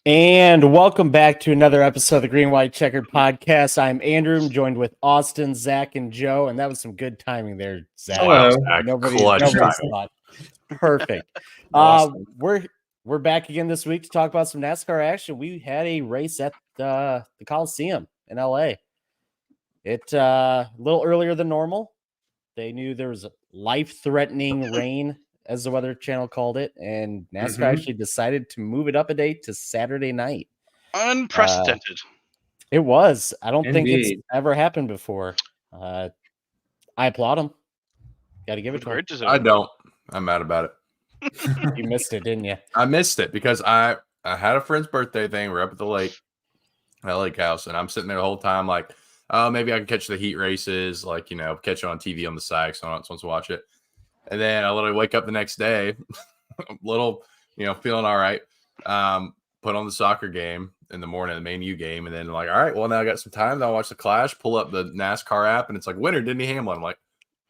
And welcome back to another episode of the Green White Checkered Podcast. I'm Andrew. I'm joined with Austin, Zach, and Joe, and that was some good timing there, Zach. Hello. Nobody Clutch. thought. Perfect. Awesome. We're back again this week to talk about some NASCAR action. We had a race at the Coliseum in LA. It a little earlier than normal. They knew there was life-threatening rain, as the Weather Channel called it, and NASCAR actually decided to move it up a day to Saturday night. Unprecedented. It was. I don't think it's Indeed. ever happened before. I applaud him. Got to give it to him. I don't. I'm mad about it. You missed it, didn't you? I missed it because I had a friend's birthday thing. We're up at the lake house, and I'm sitting there the whole time like, oh, maybe I can catch the heat races, like, catch it on TV on the side, so I don't want to watch it. And then I literally wake up the next day, feeling all right. Put on the soccer game in the morning, the main U game, and then like, all right, well, now I got some time. Then I'll watch the Clash, pull up the NASCAR app, and it's like, winner, Denny Hamlin. I'm like,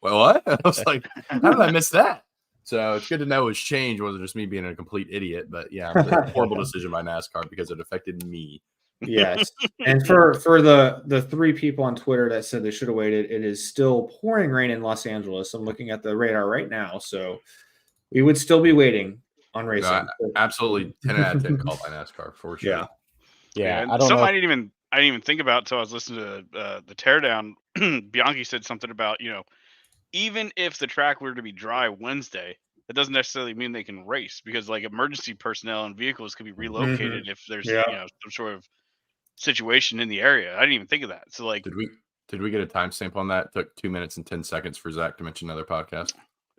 well, what? I was like, how did I miss that? So it's good to know it's changed. It wasn't just me being a complete idiot, but yeah, it was a horrible decision by NASCAR because it affected me. Yes. And for the three people on Twitter that said they should have waited, it is still pouring rain in Los Angeles. I'm looking at the radar right now. So we would still be waiting on racing. No, absolutely 10 out of 10 called by NASCAR for sure. Yeah. I don't know. I didn't even think about until I was listening to the teardown. Bianchi said something about, even if the track were to be dry Wednesday, that doesn't necessarily mean they can race because like emergency personnel and vehicles could be relocated if there's some sort of situation in the area. I didn't even think of that. So like, did we get a timestamp on that? It took 2 minutes and 10 seconds for Zach to mention another podcast.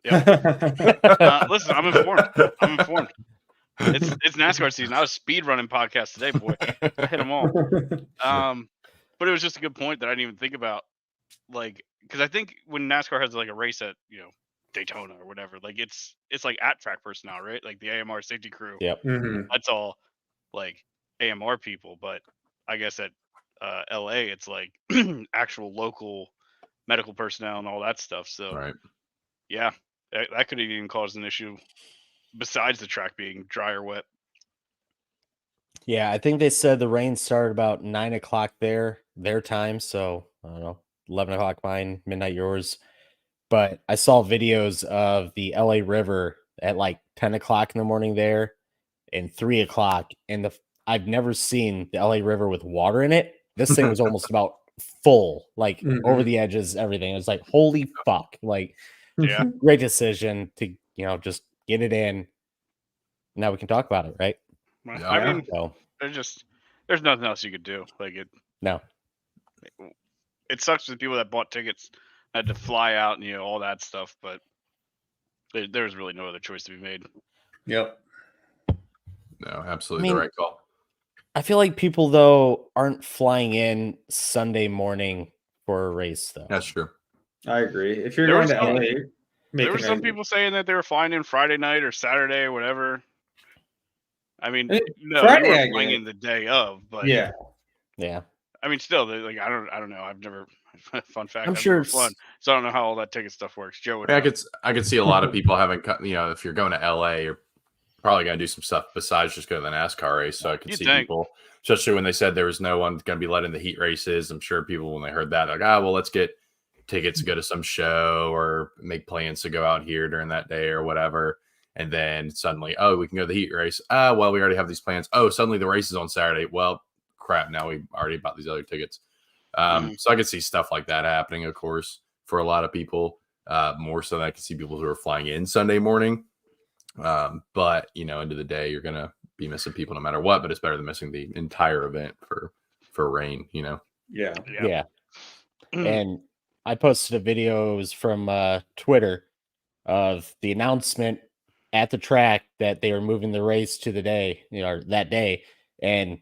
Yeah. Listen, I'm informed. It's NASCAR season. I was speed running podcasts today, boy. I hit them all. But it was just a good point that I didn't even think about. Like, because I think when NASCAR has like a race at Daytona or whatever, like it's like at track personnel, right? Like the AMR safety crew. Yep. That's all like AMR people. But I guess at LA, it's like actual local medical personnel and all that stuff. So right. Yeah, that could have even caused an issue besides the track being dry or wet. Yeah, I think they said the rain started about 9 o'clock their time. So I don't know, 11 o'clock mine, midnight yours. But I saw videos of the LA River at like 10 o'clock in the morning there and 3 o'clock. And I've never seen the LA River with water in it. This thing was almost about full, like over the edges, everything. It was like, holy fuck. Like, yeah, great decision to, just get it in. Now we can talk about it, right? Yeah. I mean, there's nothing else you could do. Like No. It sucks for the people that bought tickets, had to fly out and all that stuff, but there was really no other choice to be made. Yep. No, absolutely the right call. I feel like people though aren't flying in Sunday morning for a race though. That's true. I agree. If you're going to LA, there were some people saying that they were flying in Friday night or Saturday or whatever. I mean, no, Friday, they were flying in the day of, but yeah. I mean, still, like I don't know. I've never. Fun fact. I'm sure it's fun. So I don't know how all that ticket stuff works. Joe would. I could see a lot of people having. If you're going to LA, you're probably going to do some stuff besides just go to the NASCAR race. So I could see people, especially when they said there was no one going to be let in the heat races. I'm sure people, when they heard that, like, well, let's get tickets to go to some show or make plans to go out here during that day or whatever. And then suddenly, we can go to the heat race. Well, we already have these plans. Suddenly the race is on Saturday. Well, crap. Now we already bought these other tickets. So I could see stuff like that happening, of course, for a lot of people, more so than I can see people who are flying in Sunday morning. But, end of the day, you're going to be missing people no matter what, but it's better than missing the entire event for rain, Yeah. And I posted videos from Twitter of the announcement at the track that they were moving the race to the day, that day. And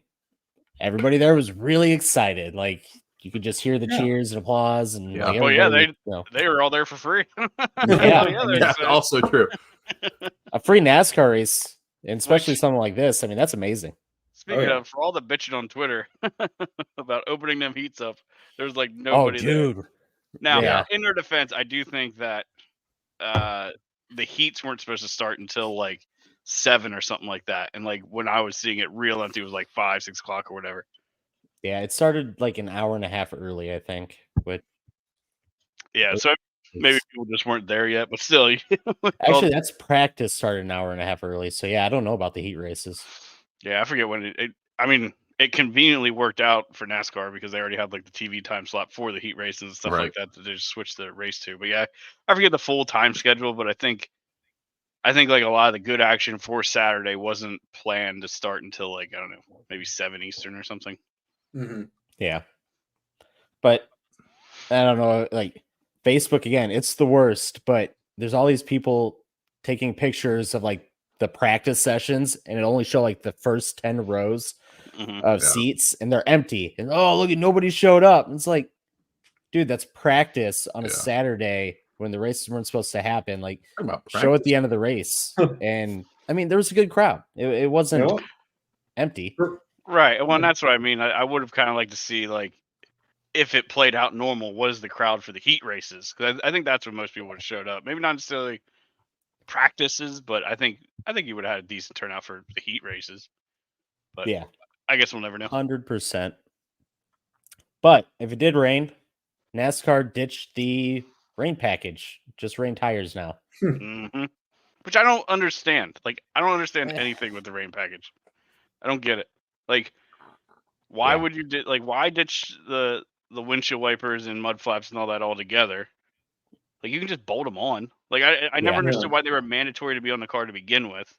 everybody there was really excited. Like, you could just hear the cheers and applause, and they were all there for free. That's also true. A free NASCAR race, and especially something like this. I mean, that's amazing. Speaking of, for all the bitching on Twitter about opening them heats up, there's like nobody there. Now, in their defense, I do think that the heats weren't supposed to start until like 7 or something like that. And like when I was seeing it real empty, it was like 5, 6 o'clock or whatever. Yeah, it started like an hour and a half early, I think. But yeah, so maybe people just weren't there yet, but still. Actually, that's practice started an hour and a half early. So yeah, I don't know about the heat races. Yeah, I forget when I mean, it conveniently worked out for NASCAR because they already had like the TV time slot for the heat races and stuff like that they just switched the race to. But yeah, I forget the full time schedule, but I think like a lot of the good action for Saturday wasn't planned to start until like, I don't know, maybe 7 Eastern or something. Mm-hmm. Yeah. But I don't know, like Facebook again, it's the worst, but there's all these people taking pictures of like the practice sessions and it only show like the first 10 rows of seats and they're empty. And oh, look at nobody showed up. And it's like, dude, that's practice on a Saturday when the races weren't supposed to happen. Like, show at the end of the race. And I mean, there was a good crowd. It wasn't empty. Right. Well, and that's what I mean. I would have kind of liked to see like if it played out normal, was the crowd for the heat races? Because I think that's when most people would have showed up. Maybe not necessarily practices, but I think you would have had a decent turnout for the heat races. But yeah, I guess we'll never know. 100%. But if it did rain, NASCAR ditched the rain package. Just rain tires now. Mm-hmm. Which I don't understand. Like, I don't understand anything with the rain package. I don't get it. Like, why would you why ditch the windshield wipers and mud flaps and all that all together? Like, you can just bolt them on. Like, I never understood why they were mandatory to be on the car to begin with.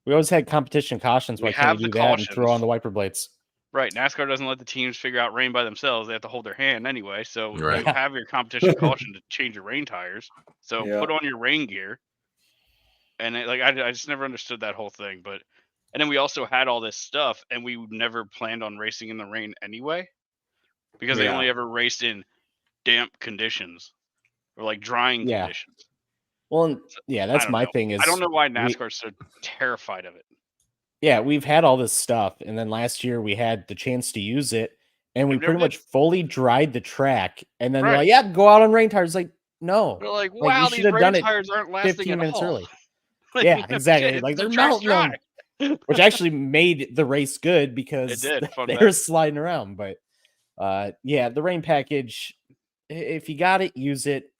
We always had competition cautions. Why can't you do that and throw on the wiper blades? Right. NASCAR doesn't let the teams figure out rain by themselves. They have to hold their hand anyway. So you have your competition caution to change your rain tires. So put on your rain gear. And I just never understood that whole thing. But and then we also had all this stuff, and we never planned on racing in the rain anyway, because they only ever raced in damp conditions or like drying conditions. Well, and, that's my thing. Is I don't know why NASCAR's so terrified of it. Yeah, we've had all this stuff, and then last year we had the chance to use it, and we pretty much fully dried the track, and then they're like, "Yeah, go out on rain tires." Like, no, they're like, "Wow, these rain tires aren't lasting 15 minutes all. early." Yeah, exactly. Like they're melting them, which actually made the race good because they were sliding around. But the rain package, if you got it, use it.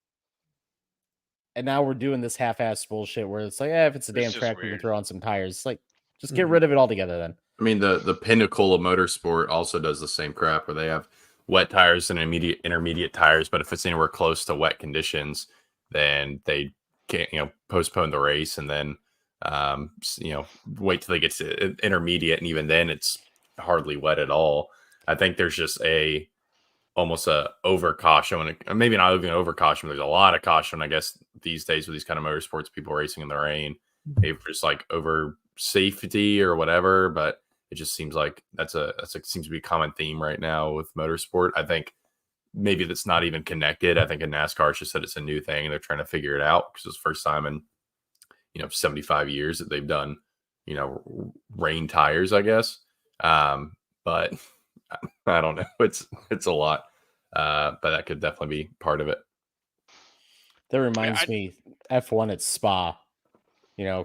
And now we're doing this half-ass bullshit where it's like, if it's a damn track, we can throw on some tires. It's like, just get rid of it altogether then. I mean, the pinnacle of motorsport also does the same crap where they have wet tires and intermediate tires, but if it's anywhere close to wet conditions, then they can't, postpone the race and then, wait till they get to intermediate, and even then it's hardly wet at all. I think there's just almost a over caution, maybe not even over caution. There's a lot of caution, I guess, these days with these kind of motorsports, people racing in the rain, maybe just like over safety or whatever. But it just seems like that's seems to be a common theme right now with motorsport. I think maybe that's not even connected. I think in NASCAR, it's just that it's a new thing and they're trying to figure it out because it's the first time in 75 years that they've done rain tires, I guess. But I don't know. It's a lot, but that could definitely be part of it. That reminds me, F1 at Spa. They ran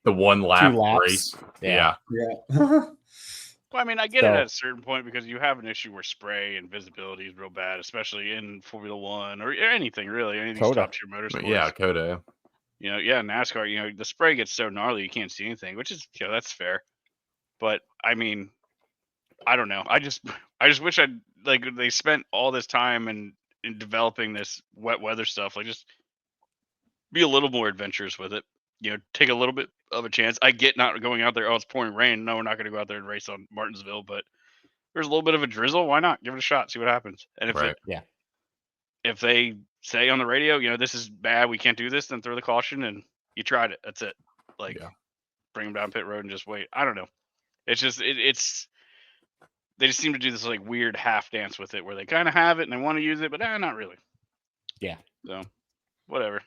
the one lap race. Yeah. Well, I mean, I get it at a certain point because you have an issue where spray and visibility is real bad, especially in Formula One or anything really, any of these top tier motorsports. Yeah, Coda. NASCAR. The spray gets so gnarly you can't see anything, which is that's fair. But I mean, I don't know. I just wish they spent all this time in developing this wet weather stuff. Like, just be a little more adventurous with it. Take a little bit of a chance. I get not going out there. Oh, it's pouring rain. No, we're not going to go out there and race on Martinsville. But there's a little bit of a drizzle. Why not give it a shot? See what happens. And if they say on the radio, this is bad, we can't do this, then throw the caution and you tried it. That's it. Bring them down pit road and just wait. I don't know. It's just they just seem to do this like weird half dance with it where they kind of have it and they want to use it, but not really. Yeah. So whatever.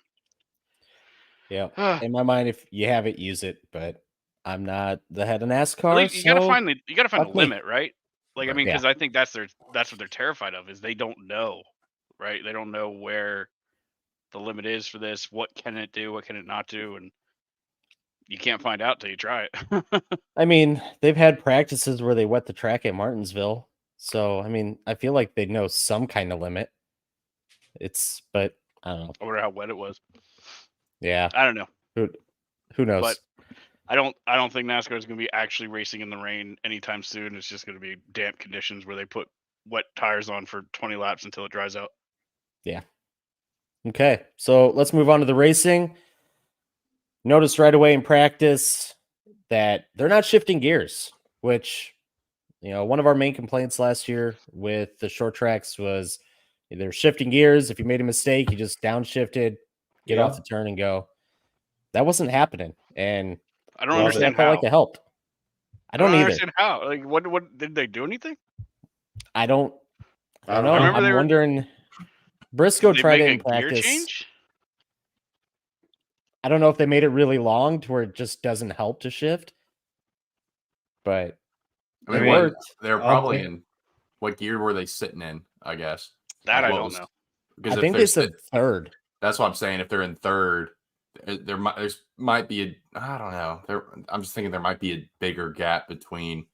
Yeah. In my mind, if you have it, use it. But I'm not the head of NASCAR. Well, you gotta find the limit, right? Like, I mean, because I think that's what they're terrified of, is they don't know, right? They don't know where the limit is for this. What can it do? What can it not do? And You can't find out till you try it. I mean, they've had practices where they wet the track at Martinsville. So, I mean, I feel like they know some kind of limit. But I don't know. I wonder how wet it was. Yeah. I don't know. Who knows? But I don't think NASCAR is going to be actually racing in the rain anytime soon. It's just going to be damp conditions where they put wet tires on for 20 laps until it dries out. Yeah. Okay. So let's move on to the racing. Noticed right away in practice that they're not shifting gears, which, one of our main complaints last year with the short tracks was they're shifting gears. If you made a mistake, you just downshifted, get off the turn and go. That wasn't happening. And I don't understand I felt how. like it helped. I don't either. Understand how. Like, what did they do anything? I don't know. I remember I'm wondering. Briscoe tried it in practice. Change? I don't know if they made it really long to where it just doesn't help to shift. But I mean, it worked. They're probably in what gear were they sitting in? I guess that I don't know. I think they said third. That's what I'm saying. If they're in third, there might be I don't know. I'm just thinking there might be a bigger gap between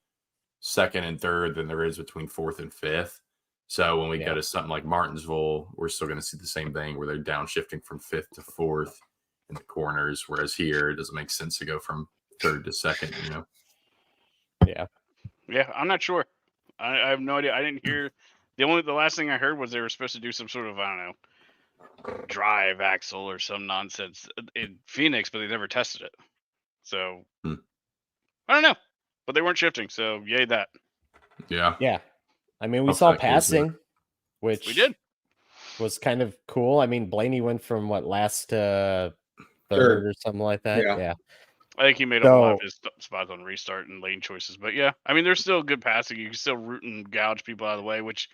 second and third than there is between fourth and fifth. So when we go to something like Martinsville, we're still going to see the same thing where they're downshifting from fifth to fourth in the corners, whereas here it doesn't make sense to go from third to second. Yeah, I'm not sure. I have no idea. I didn't hear. The last thing I heard was they were supposed to do some sort of, I don't know, drive axle or some nonsense in Phoenix, but they never tested it. So I don't know, but they weren't shifting. So yay that. Yeah. Yeah. I mean, we saw passing, which we did. Was kind of cool. I mean, Blaney went from last to third or something like that. Yeah. I think he made up a lot of his spots on restart and lane choices. But yeah, I mean, there's still good passing. You can still root and gouge people out of the way, which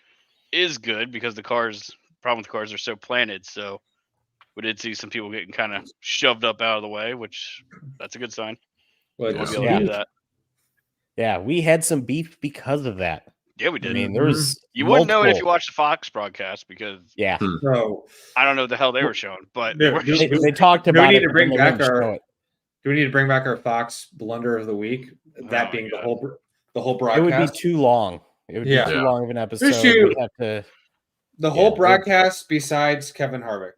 is good because problem with the cars are so planted. So we did see some people getting kind of shoved up out of the way, which that's a good sign. But We'll be able to do that. Yeah, we had some beef because of that. Yeah, we did. I mean, there was you wouldn't know it if you watched the Fox broadcast because so I don't know what the hell they were showing, but they talked about it. Do we need to bring back our Fox blunder of the week? That being the whole broadcast. It would be too long. It would be too long of an episode. We'd have to. The whole broadcast besides Kevin Harvick.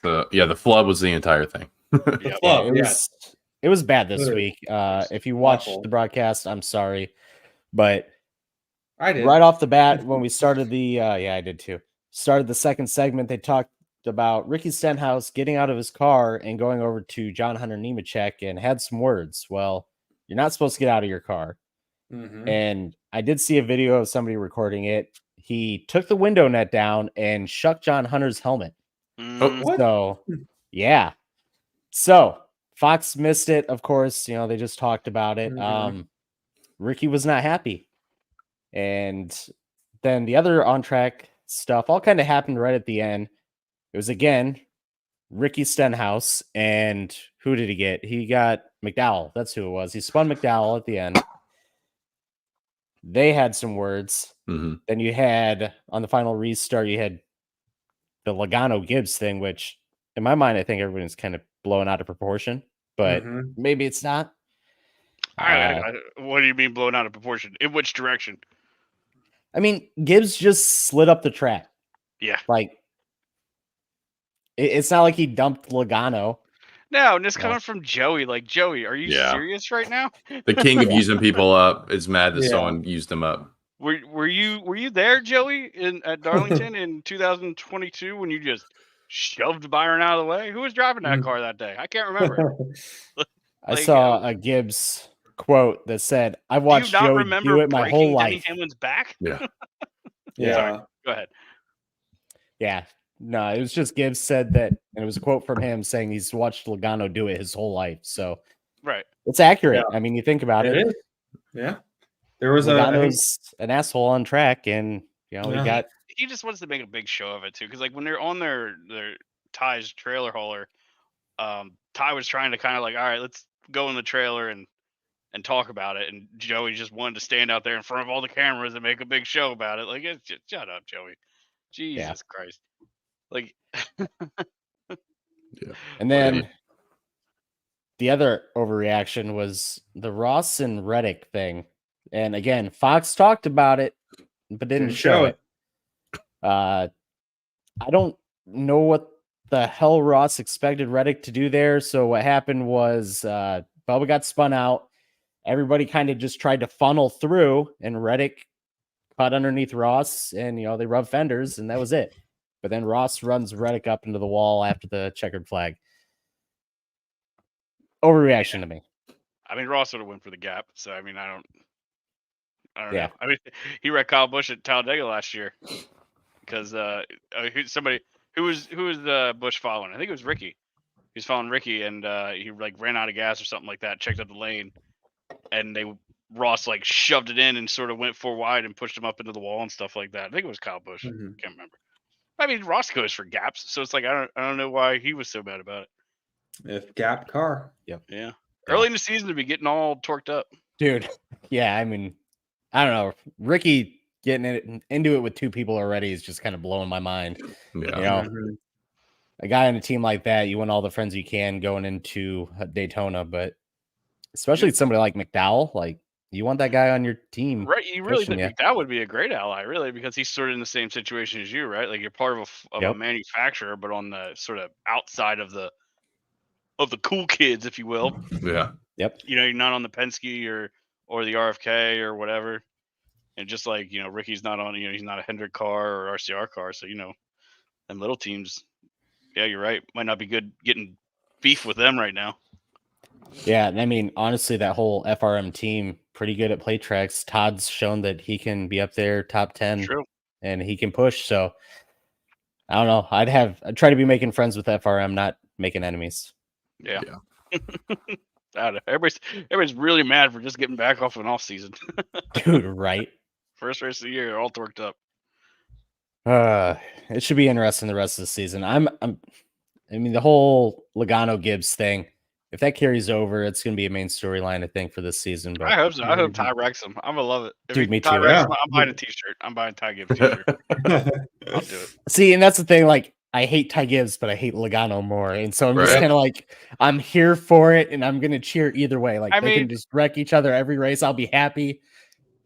The flood was the entire thing. It was bad this week. If you watched the broadcast, I'm sorry, but I did. Right off the bat when we started I did too. Started the second segment, they talked about Ricky Stenhouse getting out of his car and going over to John Hunter Nemechek and had some words. Well, you're not supposed to get out of your car. Mm-hmm. And I did see a video of somebody recording it. He took the window net down and shook John Hunter's helmet. What? So, yeah. So, Fox missed it, of course. They just talked about it. Mm-hmm. Ricky was not happy. And then the other on-track stuff all kind of happened right at the end. It was, again, Ricky Stenhouse. And who did he get? He got McDowell. That's who it was. He spun McDowell at the end. They had some words. Mm-hmm. Then you had, on the final restart, you had the Logano Gibbs thing, which in my mind, I think everyone's kind of blowing out of proportion. But maybe it's not. What do you mean blown out of proportion? In which direction? I mean, Gibbs just slid up the track. Yeah. It's not like he dumped Logano. No, and it's coming from Joey. Like, Joey, are you serious right now? The king of using people up is mad that someone used him up. Were you there, Joey, at Darlington in 2022 when you just shoved Byron out of the way? Who was driving that car that day? I can't remember. I saw a Gibbs quote that said, "I've watched Joey do it my whole life." Denny Hamlin's back? Yeah. Sorry. Go ahead. Yeah. No, it was just Gibbs said that, and it was a quote from him saying he's watched Logano do it his whole life. So it's accurate. I mean, you think about it. It is. Yeah. There was Logano's an asshole on track, and he just wants to make a big show of it too. Because when they're on their Ty's trailer hauler, Ty was trying to kind of all right, let's go in the trailer and talk about it, and Joey just wanted to stand out there in front of all the cameras and make a big show about it. It's just, shut up, Joey. Jesus Christ. And then the other overreaction was the Ross and Reddick thing. And again, Fox talked about it, but didn't show it. I don't know what the hell Ross expected Reddick to do there. So what happened was Bubba got spun out. Everybody kind of just tried to funnel through, and Reddick cut underneath Ross, and they rubbed fenders, and that was it. But then Ross runs Reddick up into the wall after the checkered flag. Overreaction to me. I mean, Ross would have went for the gap. So I mean, I don't Yeah. know. I mean, he wrecked Kyle Busch at Talladega last year because somebody who was Busch following? I think it was Ricky. He was following Ricky, and he like ran out of gas or something like that. Checked up the lane, and Ross like shoved it in and sort of went 4 wide and pushed him up into the wall and stuff like that. I think it was Kyle Busch. Mhm. Can't remember. I mean, Ross goes for gaps, so it's like I don't know why he was so bad about it. If gapped car. Yeah. Early in the season to be getting all torqued up. Dude, yeah, I mean, I don't know. Ricky getting into it with 2 people already is just kind of blowing my mind. Yeah. Mhm. A guy on a team like that, you want all the friends you can going into Daytona, but especially somebody like McDowell, like you want that guy on your team. Right, you really pushing think that would be a great ally, really, because he's sort of in the same situation as you, right? Like you're part of a Yep. manufacturer, but on the sort of outside of the cool kids, if you will. Yeah. Yep. You're not on the Penske or the RFK or whatever, and just like Ricky's not on, he's not a Hendrick car or RCR car, so them little teams. Yeah, you're right. Might not be good getting beef with them right now. Yeah, and I mean, honestly, that whole FRM team pretty good at play tracks. Todd's shown that he can be up there top 10 True. and he can push. So I don't know. I'd try to be making friends with FRM, not making enemies. Yeah. Everybody's really mad for just getting back off an off season. Dude, right? First race of the year, all torqued up. It should be interesting the rest of the season. I mean, the whole Logano Gibbs thing, if that carries over, it's going to be a main storyline, I think, for this season. But I hope so. I hope Ty wrecks him. I'm gonna love it. If Dude, me Ty too. wrecks him, Yeah. I'm buying a T-shirt. I'm buying Ty Gibbs T-shirt. I'll do it. See, and that's the thing. Like, I hate Ty Gibbs, but I hate Logano more, and so I'm just Right. kind of like, I'm here for it, and I'm going to cheer either way. Like, I they mean- can just wreck each other every race. I'll be happy.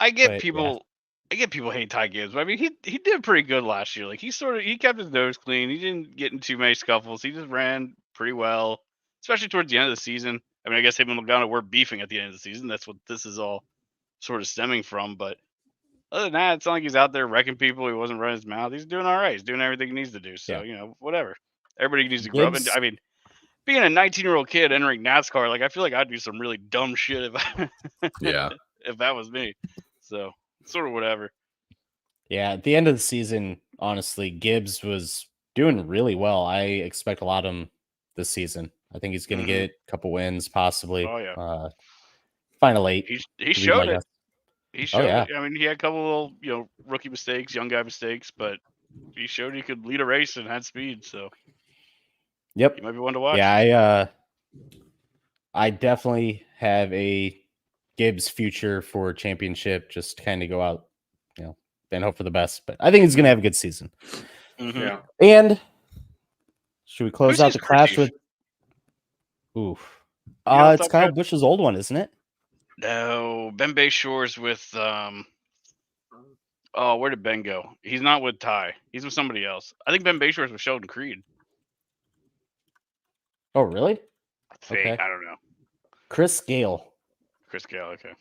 I get But, people. I get people hate Ty Gibbs, but I mean he did pretty good last year. Like he kept his nose clean. He didn't get in too many scuffles. He just ran pretty well, especially towards the end of the season. I mean, I guess him and Logano were beefing at the end of the season. That's what this is all sort of stemming from. But other than that, it's not like he's out there wrecking people. He wasn't running his mouth. He's doing all right. He's doing everything he needs to do. So whatever. Everybody needs to grow up. And, Gibbs- I mean, being a 19-year-old kid entering NASCAR, like I feel like I'd do some really dumb shit Yeah. if that was me. So sort of whatever. Yeah, at the end of the season, honestly, Gibbs was doing really well. I expect a lot of him this season. I think he's going to Mhm. get a couple wins, possibly. Oh, yeah. Final 8. He showed it. He showed yeah. it. I mean, he had a couple little, rookie mistakes, young guy mistakes, but he showed he could lead a race and had speed. So Yep. he might be one to watch. Yeah, I definitely have a Gibbs future for championship. Just kind of go out, and hope for the best. But I think he's going to have a good season. Mhm. Yeah. And should we close Who's out his the crew clash chief? with? Oof. You know off It's the top of Kyle your head? Busch's old one, isn't it? No, Ben Bayshores with oh, where did Ben go? He's not with Ty. He's with somebody else. I think Ben Bayshores was Sheldon Creed. Oh, really? I think. Okay. I don't know. Chris Gale. Chris Gale. Okay.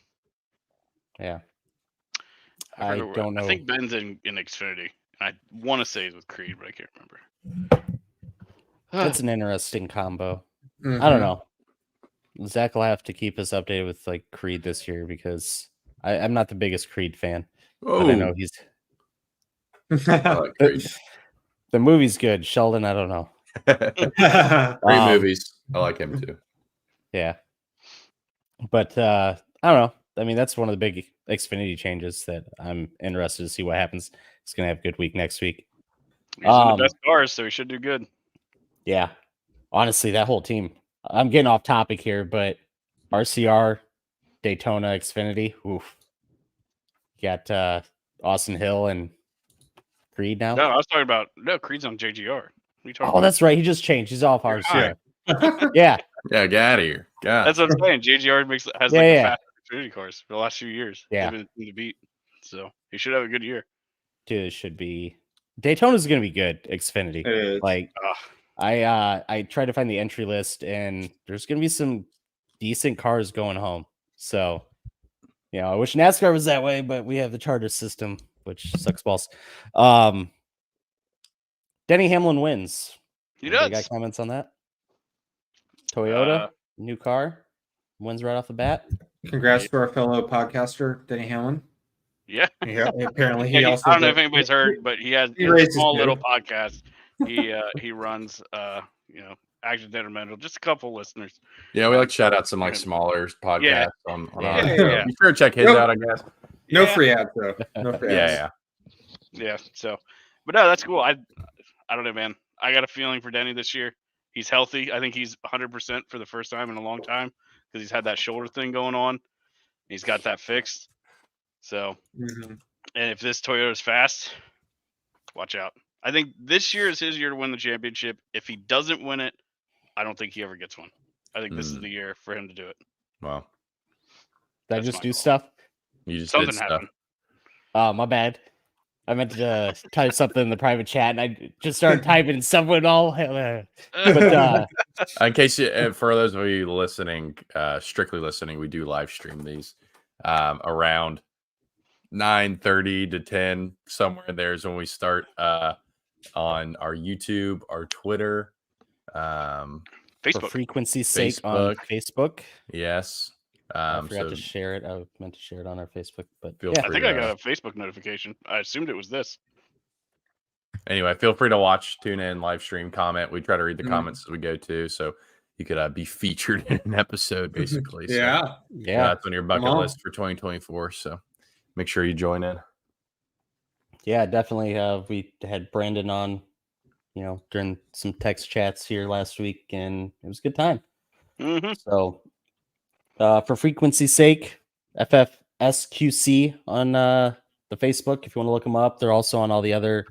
Yeah. I I forget don't know. I think Ben's in Xfinity. I want to say he's with Creed, but I can't remember. That's an interesting combo. I Mhm. don't know. Zach will have to keep us updated with like Creed this year because I'm not the biggest Creed fan. Oh, But I know he's I like Creed. the movie's good. Sheldon, I don't know. Great movies. I like him too. Yeah. But I don't know. I mean, that's one of the big Xfinity changes that I'm interested to see what happens. He's gonna have a good week next week. He's in the best cars, so he should do good. Yeah. Honestly, that whole team. I'm getting off topic here, but RCR, Daytona, Xfinity. Oof. You got Austin Hill and Creed now. No, I was talking about Creed's on JGR. What are you talking Oh, about? that's right. He just changed. He's off You're RCR. Yeah. Yeah, get out of here. Yeah. That's what I'm saying. JGR has Yeah, the yeah. fastest Xfinity cars for the last few years. Yeah. They've been to beat. So he should have a good year. Dude, it should be. Daytona's gonna be good. Xfinity. It is. Like Ugh. I tried to find the entry list, and there's gonna be some decent cars going home. So, I wish NASCAR was that way, but we have the charter system, which sucks balls. Denny Hamlin wins. He Anybody does. got comments on that? Toyota, new car, wins right off the bat. Congrats to our fellow podcaster, Denny Hamlin. Yeah. Apparently, Yeah, he also. I don't know if anybody's heard, but he has a races small good. little podcast. He runs Action Detrimental, just a couple listeners. Yeah, we like to shout out some like smaller podcasts Yeah. on Yeah. our. Yeah. Be sure to check his Nope. out, I guess. No Yeah. free ads though. No free ads. Yeah. Yeah. So, but no, that's cool. I don't know, man. I got a feeling for Denny this year. He's healthy. I think he's 100% for the first time in a long time because he's had that shoulder thing going on. He's got that fixed. So, Mhm. and if this Toyota's fast, watch out. I think this year is his year to win the championship. If he doesn't win it, I don't think he ever gets one. I think this is the year for him to do it. Well, Did I That's just my do call. stuff? you just Something did stuff. happened. Oh, my bad. I meant to type something in the private chat, and I just started typing and someone all. But In case for those of you listening, strictly listening, we do live stream these around 9:30 to 10, somewhere in there is when we start on our YouTube, our Twitter, for Facebook. frequency's sake on Facebook. Yes. I forgot So to share it. I meant to share it on our Facebook, but Feel yeah. I free think I to- got a Facebook notification. I assumed it was this. anyway, feel free to watch, tune in, live stream, comment. We try to read the Mhm. comments as we go too, so you could be featured in an episode, basically. So, Yeah. that's on your bucket on. list for 2024. So make sure you join in. Yeah, definitely. We had Brandon on, during some text chats here last week, and it was a good time. Mm-hmm. So, for frequency's sake, FFSQC on the Facebook, if you want to look them up. They're also on all the other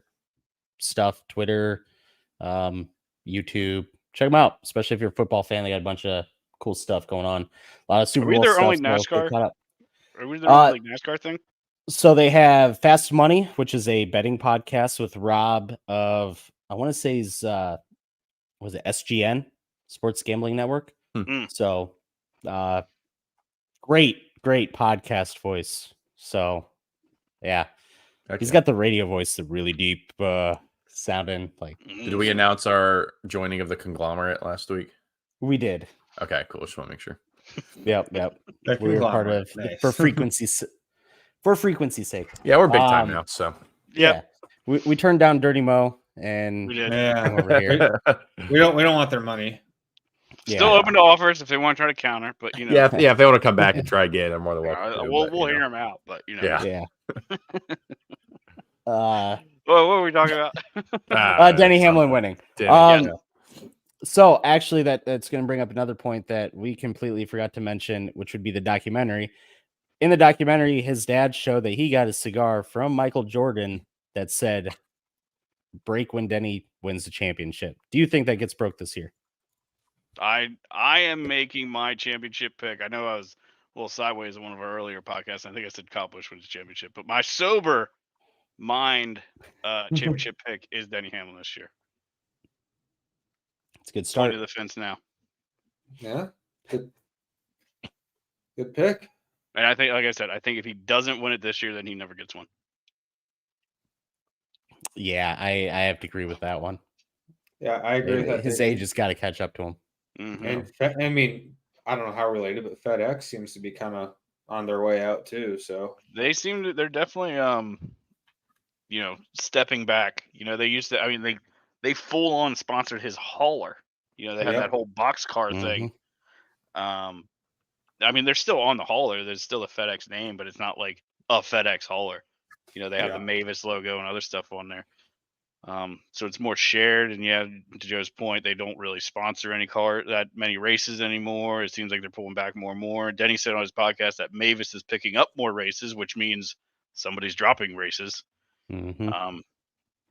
stuff, Twitter, YouTube. Check them out, especially if you're a football fan. They got a bunch of cool stuff going on. A lot of Super we Bowl their stuff. only so get NASCAR? caught up. Are we the only NASCAR thing? So they have Fast Money, which is a betting podcast with Rob of, I want to say he's, was it SGN, Sports Gambling Network? Mm. So great podcast voice. So yeah, he's got the radio voice, the really deep sounding. Like, Did we announce our joining of the conglomerate last week? we did. Okay, cool. Just want to make sure. Yep. That We were part conglomerate. of Nice. for frequency's sake. Yeah, we're big time now. So Yep. Yeah. We turned down Dirty Mo and We did. come Yeah. over here. We don't want their money. Still open to offers if they want to try to counter, but yeah, if they want to come back and try again, I'm more than welcome. to, we'll but, hear them out. But Yeah. Yeah. what were we talking about? Denny Hamlin winning. Denny, So actually, that's going to bring up another point that we completely forgot to mention, which would be the documentary. In the documentary, his dad showed that he got a cigar from Michael Jordan that said, "Break when Denny wins the championship." Do you think that gets broke this year? I am making my championship pick. I know I was a little sideways in one of our earlier podcasts. I think I said Kyle Busch wins the championship, but my sober mind championship pick is Denny Hamlin this year. It's a good Going start. to the fence now. Yeah. Good pick. And I think, like I said, I think if he doesn't win it this year, then he never gets one. Yeah, I have to agree with that one. Yeah, I agree with that. His age has got to catch up to him. Mm-hmm. And I mean, I don't know how related, but FedEx seems to be kind of on their way out too. So They're definitely stepping back. They used to, I mean, they full on sponsored his hauler. They had that whole boxcar thing. I mean, they're still on the hauler. There's still a FedEx name, but it's not like a FedEx hauler. They have the Mavis logo and other stuff on there. So it's more shared. And yeah, to Joe's point, they don't really sponsor that many races anymore. It seems like they're pulling back more and more. Denny said on his podcast that Mavis is picking up more races, which means somebody's dropping races. Mm-hmm.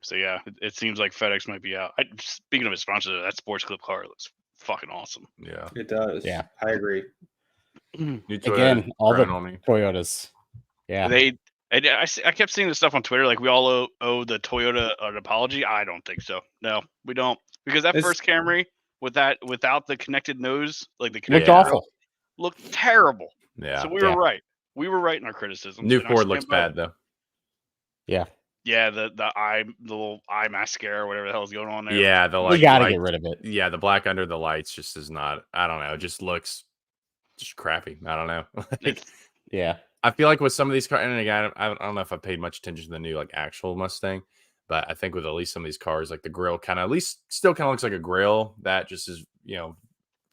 So yeah, it seems like FedEx might be out. Speaking of his sponsor, that Sports Clip car looks fucking awesome. Yeah. It does. Yeah. I agree. New Toyota Again, all the growing on me. Toyotas. Yeah. I kept seeing this stuff on Twitter, like we all owe the Toyota an apology. I don't think so. No, we don't, because that first Camry without the connected nose, like the Looked connected awful. grill, looked terrible. Yeah. So we were right. We were right in our criticism. New Ford looks bad though. Yeah. Yeah, the little eye mascara, or whatever the hell is going on there. Yeah, the We gotta get rid of it. Yeah, the black under the lights just is not. I don't know. It just looks just crappy. I don't know. Yeah. I feel like with some of these cars, and again, I don't know if I paid much attention to the new like actual Mustang, but I think with at least some of these cars, like the grill kind of at least still kind of looks like a grill that just is,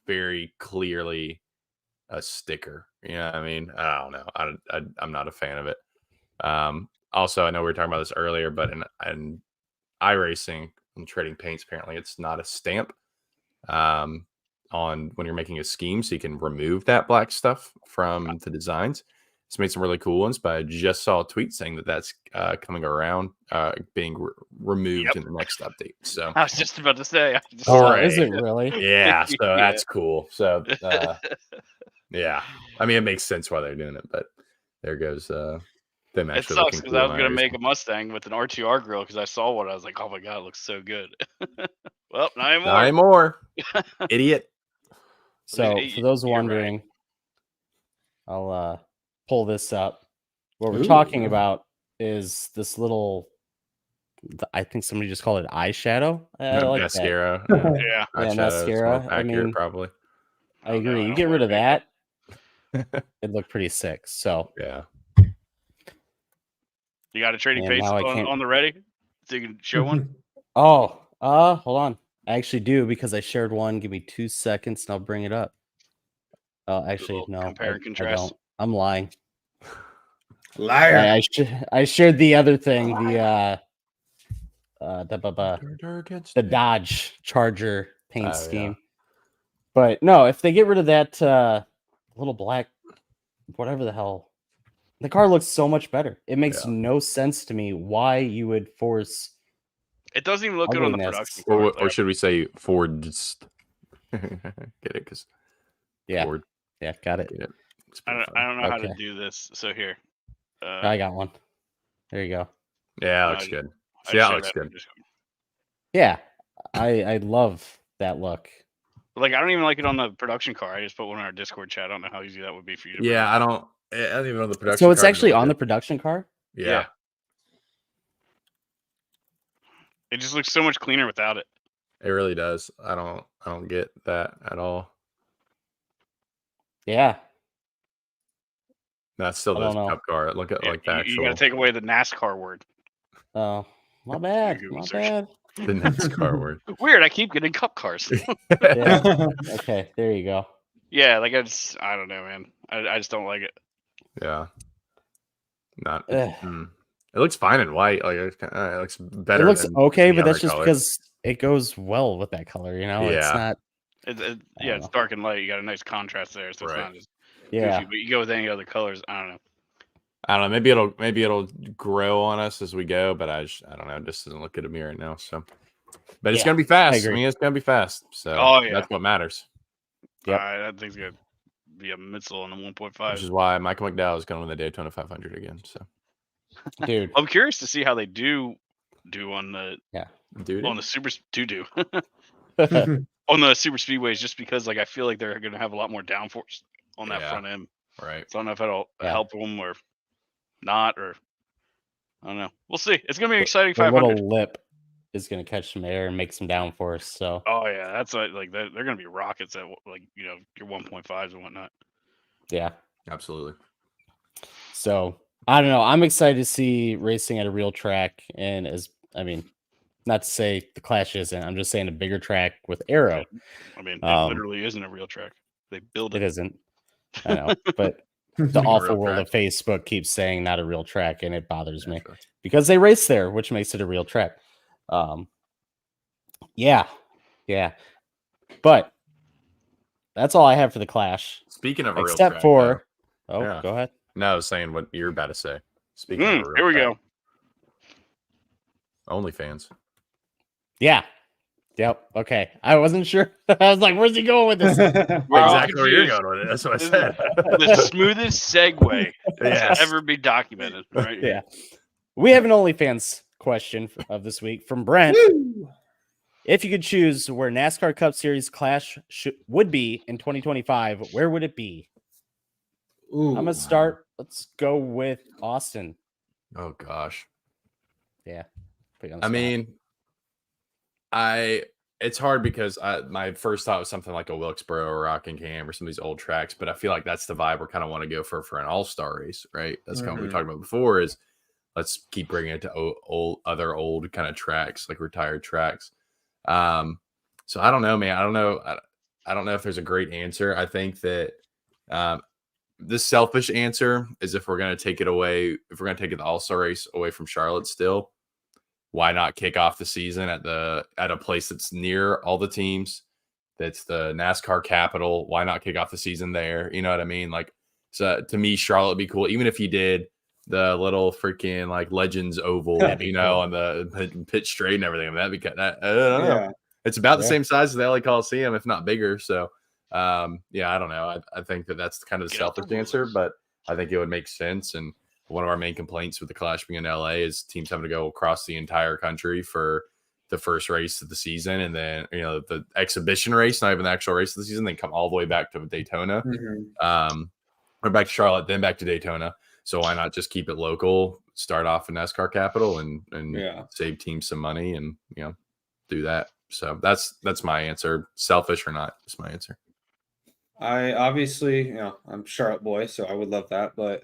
very clearly a sticker. You know what I mean? I don't know. I'm not a fan of it. Also, I know we were talking about this earlier, but in iRacing and trading paints, apparently it's not a stamp on when you're making a scheme, so you can remove that black stuff from the designs. It's made some really cool ones, but I just saw a tweet saying that that's coming around, being removed in the next update. So I was just about to say. Is it really? Yeah, so that's cool. So yeah, I mean, it makes sense why they're doing it, but there goes them It actually. sucks because I was cool going to make a Mustang with an R2R grill because I saw one. I was like, oh my God, it looks so good. Well, not anymore. Not anymore. Idiot. So for those wondering, I'll pull this up. What we're talking about is this little, I think somebody just called it eyeshadow. I like mascara. Yeah. Mascara. I mean, probably. I agree. You get rid of that, it'd look pretty sick. So yeah. You got a trading paste on the ready, so you can show one. Oh, hold on. I actually do, because I shared one. Give me 2 seconds and I'll bring it up. Oh, actually, no. Compare and contrast. I don't. I'm lying. Liar. I shared the other thing, the Dodge Charger paint scheme. Yeah. But no, if they get rid of that little black, whatever the hell, the car looks so much better. It makes no sense to me why you would force. It doesn't even look good on the production. Or should we say Ford's? Get it? Because Ford. Yeah, got it. I don't know how to do this. So here. I got one. There you go. Yeah, looks good. Yeah, looks good. Yeah, I love that look. Like, I don't even like it on the production car. I just put one in our Discord chat. I don't know how easy that would be for you. Yeah, I don't even know the production. So it's actually on the production car? Yeah. It just looks so much cleaner without it. It really does. I don't get that at all. Yeah. That's still the cup car. Look at like that. You got to take away the NASCAR word. Oh, my bad. My bad. The NASCAR word. Weird. I keep getting cup cars. Yeah. Okay, there you go. Yeah, like I don't know, man. I just don't like it. Yeah. Not. It looks fine in white. Like it looks better. It looks okay, but that's just colors. because it goes well with that color. You know, it's not. It's dark and light. You got a nice contrast there, so it's not just goofy, but you go with any other colors. I don't know. Maybe it'll grow on us as we go, but I don't know. It just doesn't look good to me right now. So, but it's gonna be fast. I mean, it's gonna be fast. So that's what matters. Yeah, that thing's gonna be a missile on the 1.5. Which is why Michael McDowell is going to win the Daytona 500 again. So, dude, I'm curious to see how they do on the on the super on the super speedways, just because like I feel like they're gonna have a lot more downforce on that front end. Right. So I don't know if that'll help them or not, or I don't know. We'll see. It's gonna be an exciting 500. Little lip is gonna catch some air and make some downforce. So. Oh yeah, that's like they're gonna be rockets at like your 1.5s and whatnot. Yeah. Absolutely. So I don't know. I'm excited to see racing at a real track, and not to say the Clash isn't. I'm just saying a bigger track with aero. I mean, it literally isn't a real track. They build it. It isn't. I know, but the awful world of Facebook keeps saying not a real track, and it bothers me because they race there, which makes it a real track. Yeah. But that's all I have for the Clash. Speaking of a real track, except for, go ahead. No, I was saying what you're about to say. Speaking of a real here we track. go. OnlyFans. Yeah. Yep. Okay. I wasn't sure. I was like, where's he going with this? We're all Exactly where you're confused. going with it. That's what I This is said. the smoothest segue Yes. to ever be documented. Right Yeah. here. We have an OnlyFans question of this week from Brent. Woo! If you could choose where NASCAR Cup Series Clash would be in 2025, where would it be? Ooh. I'm gonna start. Let's go with Austin. Oh gosh. Yeah. Put you on the I spot. mean, it's hard because my first thought was something like a Wilkesboro or Rockingham or some of these old tracks, but I feel like that's the vibe we kind of want to go for an all-star race, right? That's kind of what we talked about before. Is let's keep bringing it to other old kind of tracks, like retired tracks. So I don't know, man. I don't know. I don't know if there's a great answer. I think that the selfish answer is if we're going to take it away, if we're going to take the all-star race away from Charlotte still, why not kick off the season at a place that's near all the teams? That's the NASCAR capital. Why not kick off the season there? You know what I mean? Like, so to me, Charlotte would be cool. Even if you did the little freaking like Legends Oval, you know, on the pit straight and everything. I mean, that'd be I don't know. It's about the same size as the LA Coliseum, if not bigger. So, yeah, I don't know. I think that's kind of the selfish answer, but I think it would make sense. And one of our main complaints with the Clash being in LA is teams having to go across the entire country for the first race of the season, and then the exhibition race, not even the actual race of the season, then come all the way back to Daytona, or back to Charlotte, then back to Daytona. So why not just keep it local, start off in NASCAR capital, and save teams some money, and do that. So that's my answer. Selfish or not, that's my answer. I obviously, I'm Charlotte boy, so I would love that, but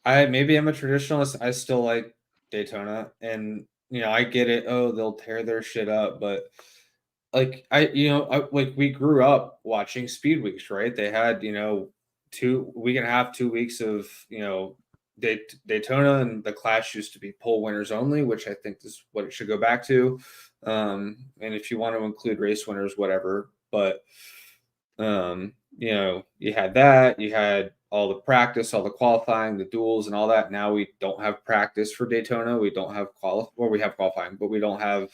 I'm a traditionalist. I still like Daytona, and I get it. Oh, they'll tear their shit up, but like we grew up watching Speed Weeks, right? They had 2 weeks of Daytona, and the Clash used to be pole winners only, which I think is what it should go back to. And if you want to include race winners, whatever, but you had that, you had all the practice, all the qualifying, the duels, and all that. Now we don't have practice for Daytona. We don't have we have qualifying, but we don't have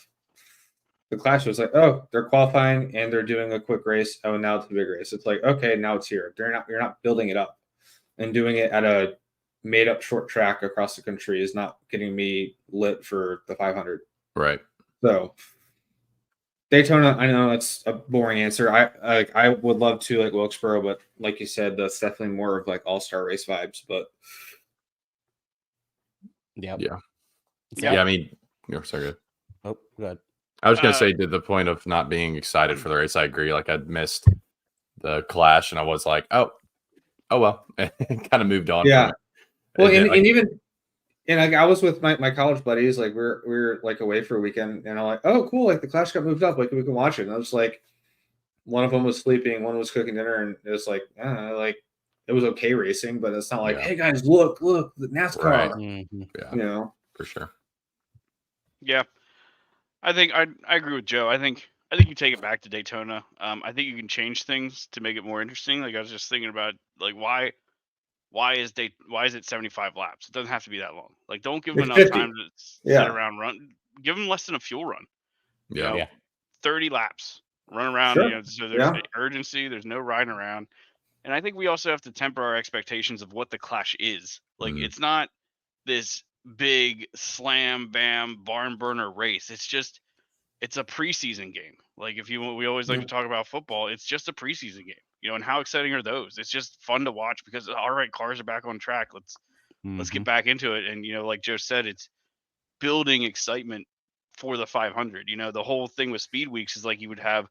the Clash. Was like, oh, they're qualifying and they're doing a quick race. Oh, now it's a big race. It's like, okay, now it's here. You're not building it up, and doing it at a made up short track across the country is not getting me lit for the 500. Right. So Daytona, I know that's a boring answer. I would love to like Wilkesboro, but like you said, that's definitely more of like all-star race vibes. But yeah. I mean, sorry. Good. Oh, good. I was gonna say, to the point of not being excited for the race, I agree. Like I'd missed the Clash, and I was like, oh well, and kind of moved on. Yeah. From it. Well, and like I was with my college buddies, like we're like away for a weekend, and I'm like, oh cool, like the Clash got moved up, like we can watch it. And I was like, one of them was sleeping, one was cooking dinner, and it was like, like it was okay racing, but it's not like, hey guys, look, the NASCAR, right. Mm-hmm. For sure. Yeah, I think I agree with Joe. I think you take it back to Daytona. I think you can change things to make it more interesting. Like I was just thinking about like why is it 75 laps? It doesn't have to be that long. Like don't give them enough 50. time to sit around, run. Give them less than a fuel run. 30 laps, run around. Sure. So there's urgency. There's no riding around. And I think we also have to temper our expectations of what the Clash is. Like it's not this big slam bam barn burner race. It's a preseason game. Like we always like to talk about football. It's just a preseason game. And how exciting are those? It's just fun to watch because all right, cars are back on track. Let's get back into it. And like Joe said, it's building excitement for the 500. The whole thing with Speed Weeks is like you would have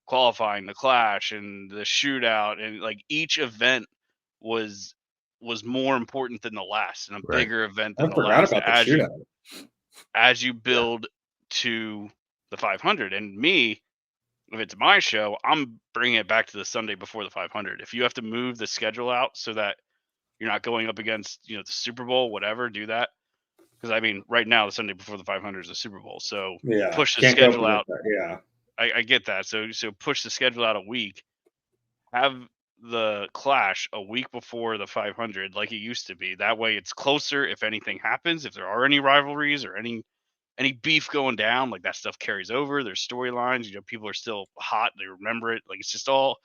qualifying, the Clash, and the shootout, and like each event was more important than the last, and a bigger event than the last. As you build to the 500, and me, if it's my show, I'm bringing it back to the Sunday before the 500. If you have to move the schedule out so that you're not going up against the Super Bowl, whatever, do that. Because I mean, right now the Sunday before the 500 is the Super Bowl, so push the schedule out. I get that. So push the schedule out a week. Have the Clash a week before the 500, like it used to be. That way, it's closer. If anything happens, if there are any rivalries or any any beef going down, like that stuff carries over. There's storylines, people are still hot. They remember it. Like it's all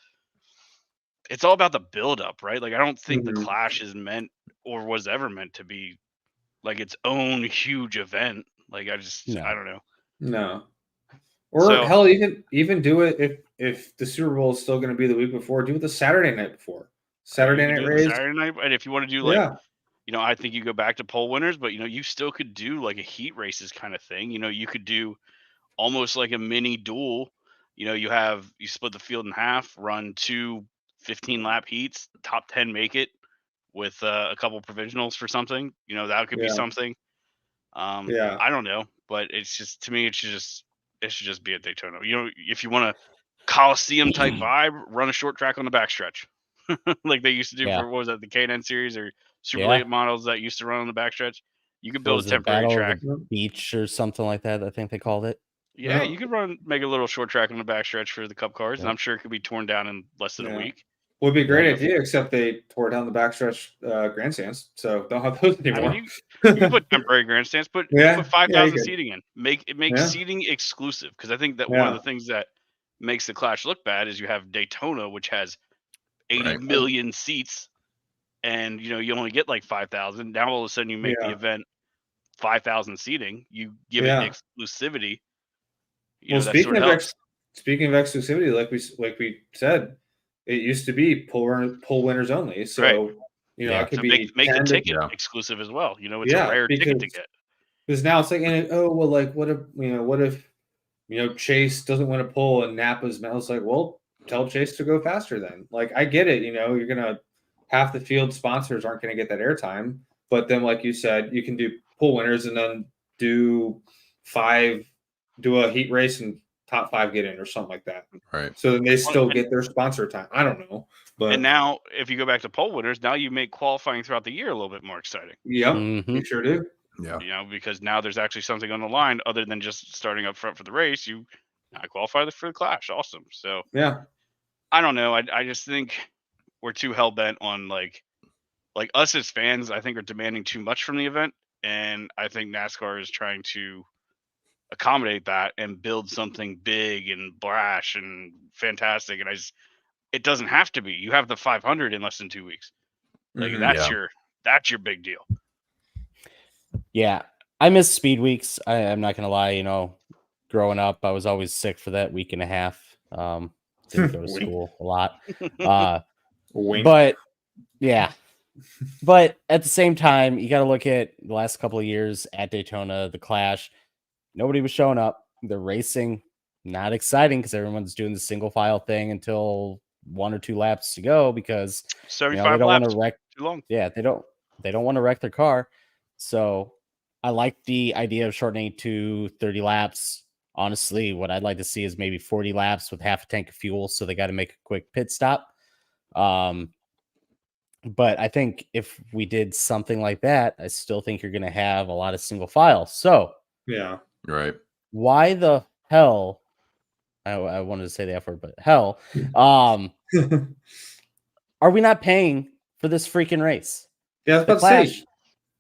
about the buildup, right? Like I don't think the Clash is meant or was ever meant to be like its own huge event. Like I don't know. No. Or So- hell, even do it if the Super Bowl is still going to be the week before, do it the Saturday night before. Saturday night race. Saturday night, and if you want to do like, I think you go back to pole winners, but you still could do like a heat races kind of thing. You could do almost like a mini duel. You split the field in half, run 2 15-lap heats, top 10 make it with a couple provisionals for something. That could be something. I don't know, but it's just, to me, it should just be at Daytona. If you want a Coliseum type vibe, run a short track on the backstretch. Like they used to do for, what was that, the K&N series or super late models that used to run on the backstretch. You could build a temporary track. Beach or something like that, I think they called it. Yeah, you could make a little short track on the backstretch for the Cup cars, and I'm sure it could be torn down in less than a week. Would be a great idea, except they tore down the backstretch grandstands, so don't have those anymore. I mean, you can put temporary grandstands, put 5,000 seating in. Make seating exclusive, because I think that one of the things that makes the Clash look bad is you have Daytona, which has 80 million seats, and you only get like 5,000. Now all of a sudden you make the event 5,000 seating. You give it exclusivity. Well, speaking of exclusivity, like we said, it used to be pole winners only. So it could be make the ticket exclusive as well. It's a rare ticket to get. Because now it's like, what if Chase doesn't win a pole and Napa's medal? It's like, well, tell Chase to go faster then. Like I get it, you're gonna half the field sponsors aren't gonna get that airtime, but then like you said, you can do pole winners and then do a heat race and top 5 get in or something like that. Right. So then they still get their sponsor time. I don't know. But and now if you go back to pole winners, now you make qualifying throughout the year a little bit more exciting. Yep, you sure do. Yeah. Because now there's actually something on the line other than just starting up front for the race. I qualify for the Clash. Awesome. So I don't know. I just think we're too hell bent on like us as fans, I think, are demanding too much from the event. And I think NASCAR is trying to accommodate that and build something big and brash and fantastic. And it doesn't have to be. You have the 500 in less than 2 weeks. Like that's your big deal. Yeah, I miss speed weeks. I'm not gonna lie. Growing up, I was always sick for that week and a half. Didn't go to school a lot. But yeah. But at the same time, you got to look at the last couple of years at Daytona, the Clash. Nobody was showing up. The racing, not exciting because everyone's doing the single file thing until 1 or 2 laps to go because 75 they don't laps want to wreck. Too long. Yeah, they don't want to wreck their car. So I like the idea of shortening to 30 laps. Honestly, what I'd like to see is maybe 40 laps with half a tank of fuel, so they got to make a quick pit stop. But I think if we did something like that, I still think you're going to have a lot of single file. So right. Why the hell? I wanted to say the F word, but hell, are we not paying for this freaking race? Yeah, the Clash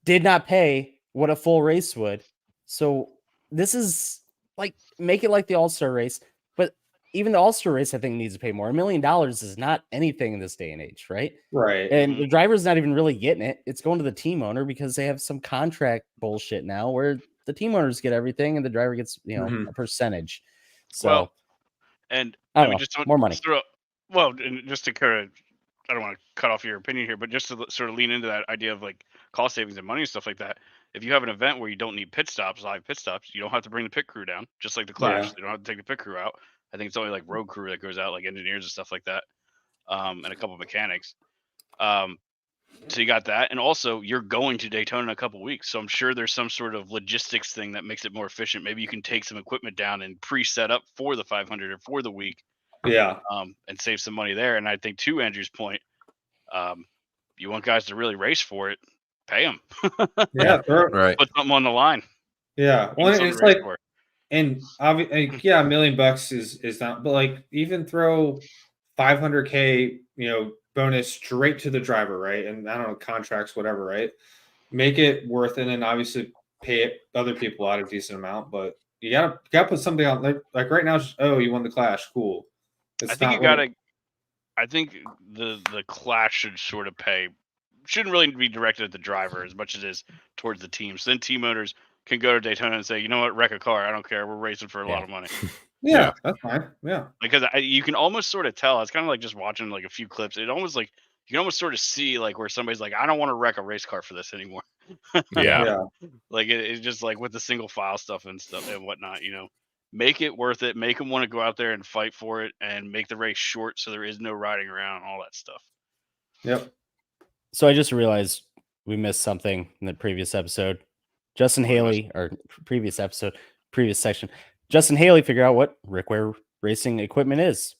did not pay what a full race would. So this is like, make it like the All-Star race. But even the All-Star race, I think, needs to pay more. $1 million is not anything in this day and age, right? Right. And the driver's not even really getting it. It's going to the team owner because they have some contract bullshit now where the team owners get everything and the driver gets, a percentage. So, and I mean, just more money. And just to kind of, I don't want to cut off your opinion here, but just to sort of lean into that idea of like cost savings and money and stuff like that. If you have an event where you don't need live pit stops, you don't have to bring the pit crew down, just like the Clash. You don't have to take the pit crew out. I think it's only like road crew that goes out, like engineers and stuff like that, and a couple of mechanics. So you got that, and also you're going to Daytona in a couple of weeks, so I'm sure there's some sort of logistics thing that makes it more efficient. Maybe you can take some equipment down and pre-set up for the 500 or for the week, and save some money there. And I think, to Andrew's point, you want guys to really race for it, pay them. Right. Put something on the line. Yeah, well, it's like, and obviously, $1 million is not, but like even throw $500K, bonus straight to the driver, right? And I don't know, contracts, whatever, right? Make it worth it, and obviously pay other people out a decent amount, but you gotta put something out like right now. Oh, you won the Clash, cool. It's I think not you gotta. I think the Clash should sort of pay. Shouldn't really be directed at the driver as much as it is towards the team. So then team owners can go to Daytona and say, you know what, wreck a car. I don't care. We're racing for a lot of money. Yeah, that's fine. Yeah, Because you can almost sort of tell. It's kind of like just watching like a few clips. It almost like you can almost sort of see like where somebody's like, I don't want to wreck a race car for this anymore. Yeah. Like it's just like with the single file stuff and whatnot. Make it worth it. Make them want to go out there and fight for it, and make the race short so there is no riding around, all that stuff. Yep. So I just realized we missed something in the previous episode. Justin Haley, or previous section. Justin Haley figured out what Rickware racing equipment is.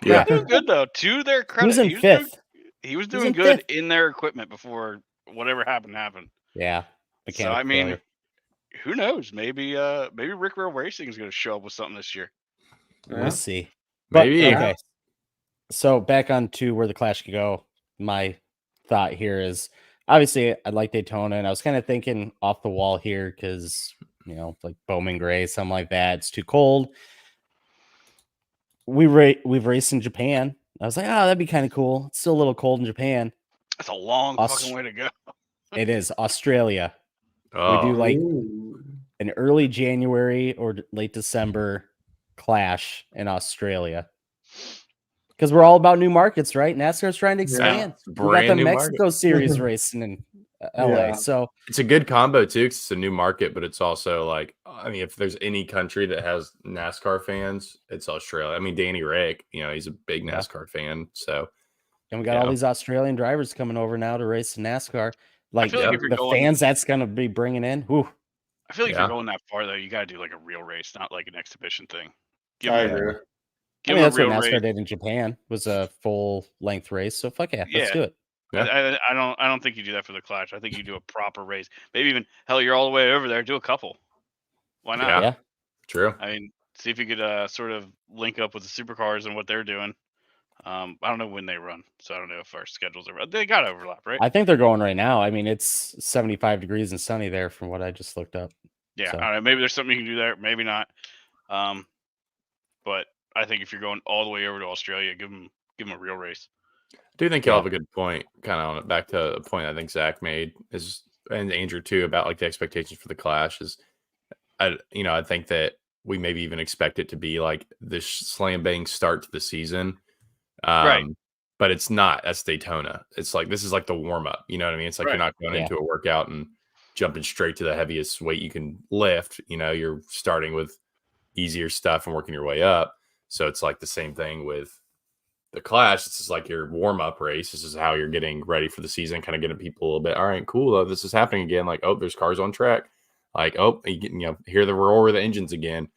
He was doing good though. To their credit, He was in fifth. He was doing good in their equipment before whatever happened. Yeah. So I mean, who knows? Maybe Rickware Racing is going to show up with something this year. We'll see. Maybe. Okay. So back on to where the Clash could go. My thought here is obviously I like Daytona, and I was kind of thinking off the wall here because like Bowman Gray, something like that. It's too cold. We've raced in Japan. I was like, oh, that'd be kind of cool. It's still a little cold in Japan. That's a long fucking way to go. It is. Australia. Oh. We do like an early January or late December Clash in Australia. Because we're all about new markets, right? NASCAR's trying to expand. We got the Mexico Series racing in LA. So it's a good combo too, because it's a new market, but it's also like, I mean, if there's any country that has NASCAR fans, it's Australia. I mean, Danny Rick, he's a big NASCAR fan. So, and we got all these Australian drivers coming over now to race NASCAR. Like the fans that's going to be bringing in. Whew. I feel like if you're going that far, though, you got to do like a real race, not like an exhibition thing. I agree. That's what NASCAR did in Japan. Was a full length race. So fuck yeah, let's do it. Yeah. I don't think you do that for the Clash. I think you do a proper race. Maybe even hell, you're all the way over there. Do a couple. Why not? Yeah. True. I mean, see if you could sort of link up with the supercars and what they're doing. I don't know when they run, so I don't know if our schedules are. They got to overlap, right? I think they're going right now. I mean, it's 75 degrees and sunny there from what I just looked up. Yeah, so. I don't know. Maybe there's something you can do there. Maybe not. But I think if you're going all the way over to Australia, give them a real race. I do think you'll have a good point, kind of on it. Back to a point I think Zach made and Andrew too, about like the expectations for the Clash is, I think that we maybe even expect it to be like this slam bang start to the season. Right. But it's not. That's Daytona. It's like this is like the warm up. You know what I mean? It's like you're not going into a workout and jumping straight to the heaviest weight you can lift. You're starting with easier stuff and working your way up. So it's like the same thing with the Clash. This is like your warm up race. This is how you're getting ready for the season, kind of getting people a little bit. All right, cool. This is happening again. Like, oh, there's cars on track. Like, oh, hear the roar of the engines again.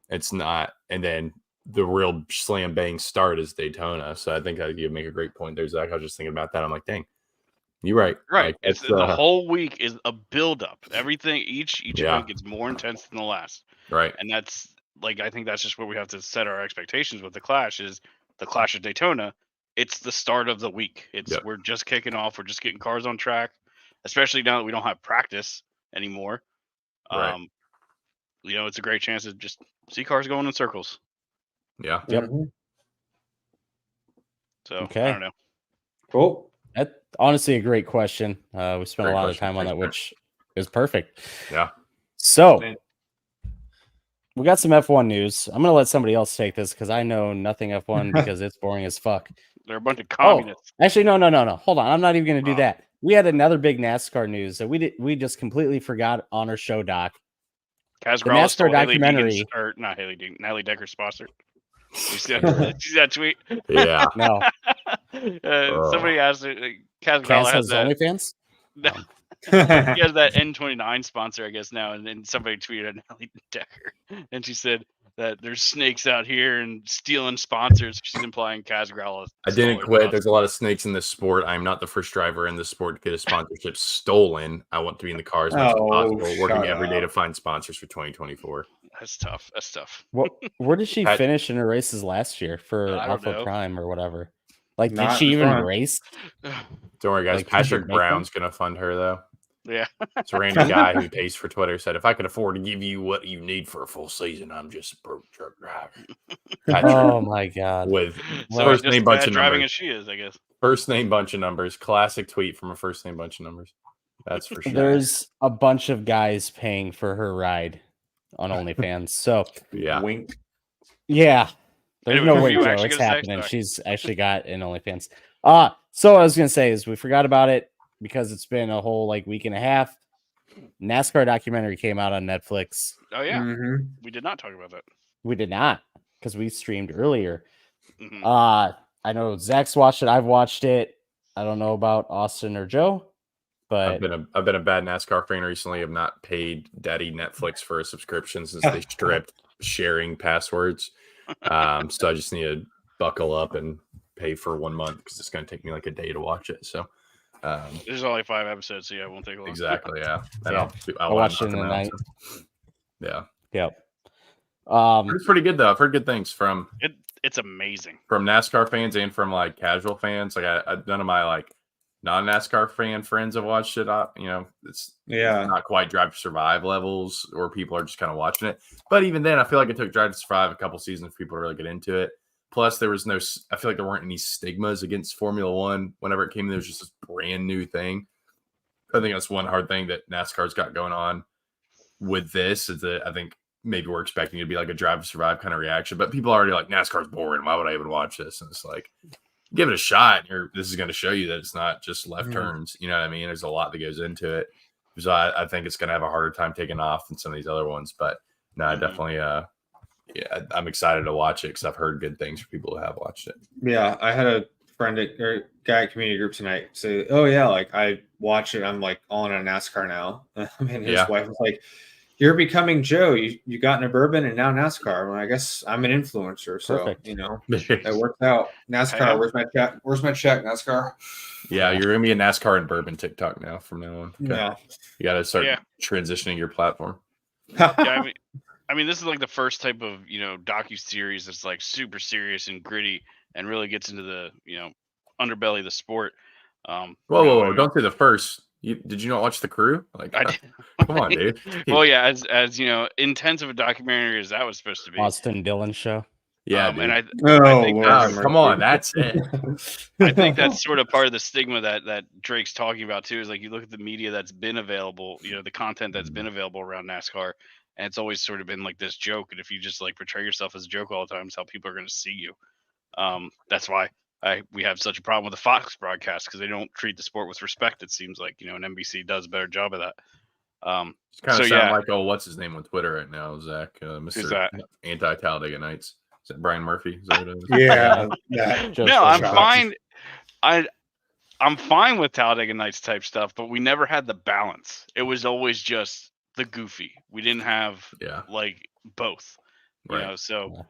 It's not, and then the real slam bang start is Daytona. So I think you make a great point there, Zach. I was just thinking about that. I'm like, dang, you're right. Right. Like, it's the whole week is a build up. Everything each week gets more intense than the last. Right. And that's like, I think that's just where we have to set our expectations with the Clash is the Clash of Daytona. It's the start of the week. We're just kicking off. We're just getting cars on track, especially now that we don't have practice anymore. Right. It's a great chance to just see cars going in circles. Yeah. Yep. So I don't know. Cool. That's honestly a great question. We spent a lot of time on that, which is perfect. Yeah. So we got some F1 news. I'm gonna let somebody else take this because I know nothing F1 because it's boring as fuck. They're a bunch of communists. Actually, no. Hold on. I'm not even gonna do that. We had another big NASCAR news that we just completely forgot on our show doc. The NASCAR documentary. Natalie Decker's sponsor. You see that tweet? Yeah. No. Somebody asked her. Kaz has OnlyFans? No. He has that N29 sponsor, I guess, now. And then somebody tweeted at Natalie Decker. And she said that there's snakes out here and stealing sponsors. She's implying Kaz Gralla. I didn't quit. There's a lot of snakes in this sport. I'm not the first driver in this sport to get a sponsorship stolen. I want to be in the car as much as possible, working every day to find sponsors for 2024. That's tough. Where did she finish in her races last year for Alpha Prime or whatever? Like, did she even race? Don't worry, guys. Patrick Brown's going to fund her, though. Yeah. It's a random guy who pays for Twitter said, "If I could afford to give you what you need for a full season, I'm just a broke truck driver." Oh my god. With So first he's just name as bunch bad of driving numbers. as she is, I guess. First name bunch of numbers. Classic tweet from a first name bunch of numbers. That's for sure. There's a bunch of guys paying for her ride on OnlyFans. So Yeah. Wink. yeah. There's Anyway, no were way, you Joe. actually It's gonna say? happening. Sorry. She's actually got an OnlyFans. So what I was gonna say is we forgot about it because it's been a whole like week and a half. NASCAR documentary came out on Netflix. Oh yeah, Mhm. we did not talk about that. We did not because we streamed earlier. Mhm. I know Zach's watched it. I've watched it. I don't know about Austin or Joe, I've but been a bad NASCAR fan recently. I've not paid Daddy Netflix for a subscription since they stripped sharing passwords. So I just need to buckle up and pay for 1 month because it's going to take me like a day to watch it. So There's only 5 episodes, so yeah, it won't take long. exactly, yeah. And Yeah. I'll I watched it in knock the them out, night. so. Yeah, Yep. it's pretty good though. I've heard good things from It's amazing. NASCAR fans and from like casual fans. Like none of my like non-NASCAR fan friends have watched it. It's not quite Drive to Survive levels, or people are just kind of watching it. But even then, I feel like it took Drive to Survive a couple seasons for people to really get into it. Plus, I feel like there weren't any stigmas against Formula One. Whenever it came in, there was just this brand new thing. I think that's one hard thing that NASCAR's got going on with this is that I think maybe we're expecting it to be like a Drive to Survive kind of reaction, but people are already like, NASCAR's boring. Why would I even watch this? And it's like, give it a shot. This is going to show you that it's not just left turns. You know what I mean? There's a lot that goes into it. So I think it's going to have a harder time taking off than some of these other ones. But no, I definitely, I'm excited to watch it because I've heard good things from people who have watched it. Yeah, I had a friend or guy at community group tonight say, "Oh yeah, like I watch it. I'm like all in on NASCAR now." And his wife was like, "You're becoming Joe. You got into bourbon and now NASCAR." Well, I guess I'm an influencer, so Perfect. it works out. NASCAR, where's my check? Where's my check, NASCAR? Yeah, you're gonna be a NASCAR and bourbon TikTok now from now on. Okay. Yeah, you got to start transitioning your platform. Yeah, I mean, this is like the first type of docu-series that's like super serious and gritty and really gets into the underbelly of the sport. Whoa! Don't say the first. Did you not watch The Crew? Like, I did. Come on, dude. Well, yeah, as intense of a documentary as that was supposed to be. Austin Dillon show. Yeah, and I think come on, that's it. I think that's sort of part of the stigma that Drake's talking about too. Is like you look at the media that's been available, the content that's been available around NASCAR, and it's always sort of been like this joke. And if you just like portray yourself as a joke all the time, it's how people are going to see you. That's why we have such a problem with the Fox broadcast because they don't treat the sport with respect. It seems like and NBC does a better job of that. It's kind of sound like what's his name on Twitter right now, Zach, Mr. Anti-Talladega Nights. Is that Brian Murphy? Is that what it is? Yeah. No, I'm fine. I'm fine with Talladega Nights type stuff, but we never had the balance. It was always just the goofy. We didn't have like both. So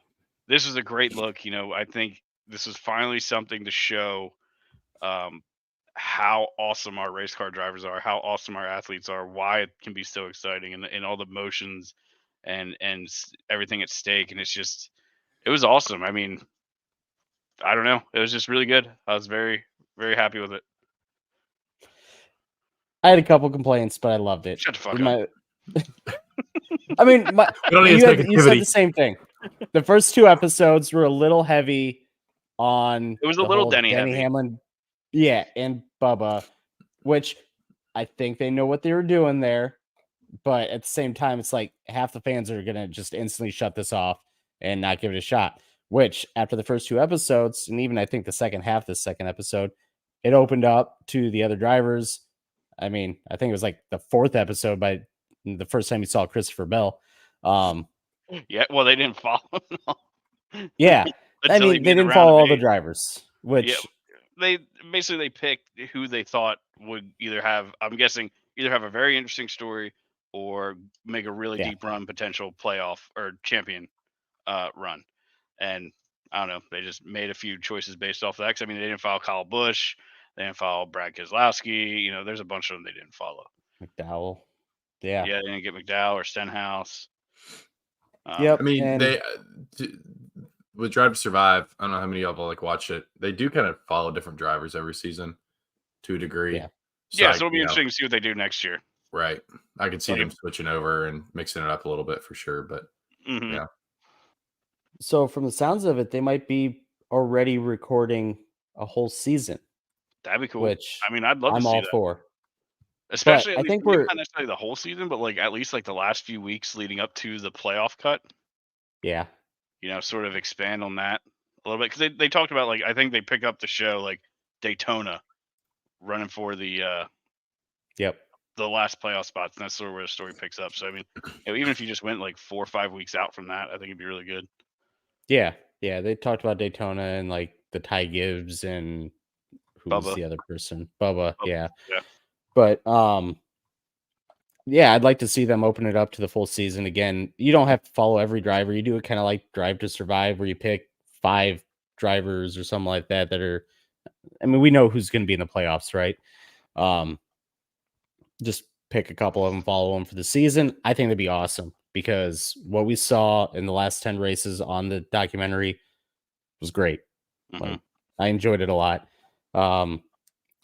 this was a great look. I think this is finally something to show how awesome our race car drivers are, how awesome our athletes are, why it can be so exciting, and all the motions and everything at stake. And it was awesome. I mean, I don't know. It was just really good. I was very, very happy with it. I had a couple complaints, but I loved it. Shut the fuck up. I mean, you said the same thing. The first 2 episodes were a little heavy on. It was a little Denny Hamlin, and Bubba, which I think they know what they were doing there, but at the same time, it's like half the fans are gonna just instantly shut this off and not give it a shot. Which after the first 2 episodes, and even I think the second half of the second episode, it opened up to the other drivers. I mean, I think it was like the 4th episode by the first time you saw Christopher Bell. Yeah, well, they didn't follow. Yeah, I mean, they didn't follow all the drivers, which they picked who they thought would either have a very interesting story or make a really deep run, potential playoff or champion run. And I don't know, they just made a few choices based off of that. 'Cause, I mean, they didn't follow Kyle Busch, they didn't follow Brad Keselowski. There's a bunch of them they didn't follow. McDowell. Yeah, they didn't get McDowell or Stenhouse. Yep. I mean, they with Drive to Survive, I don't know how many of y'all like watch it. They do kind of follow different drivers every season to a degree. Yeah. So I, so it'll be interesting to see what they do next year. Right. I could see them switching over and mixing it up a little bit for sure. But yeah. So from the sounds of it, they might be already recording a whole season. That'd be cool. Which I mean, I'd love to I'm see all that. for. Especially, But at I least, think maybe we're not necessarily the whole season, but like at least like the last few weeks leading up to the playoff cut. Yeah. You know, sort of expand on that a little bit because they talked about, like, I think they pick up the show like Daytona, running for the last playoff spots, and that's sort of where the story picks up. So I mean, even if you just went like 4 or 5 weeks out from that, I think it'd be really good. Yeah. Yeah. They talked about Daytona and like the Ty Gibbs and who's Bubba. the other person? Bubba. Yeah. Yeah. But yeah, I'd like to see them open it up to the full season again. You don't have to follow every driver. You do it kind of like Drive to Survive, where you pick 5 drivers or something like that are. I mean, we know who's going to be in the playoffs, right? Just pick a couple of them, follow them for the season. I think that'd be awesome because what we saw in the last 10 races on the documentary was great. Like, I enjoyed it a lot. But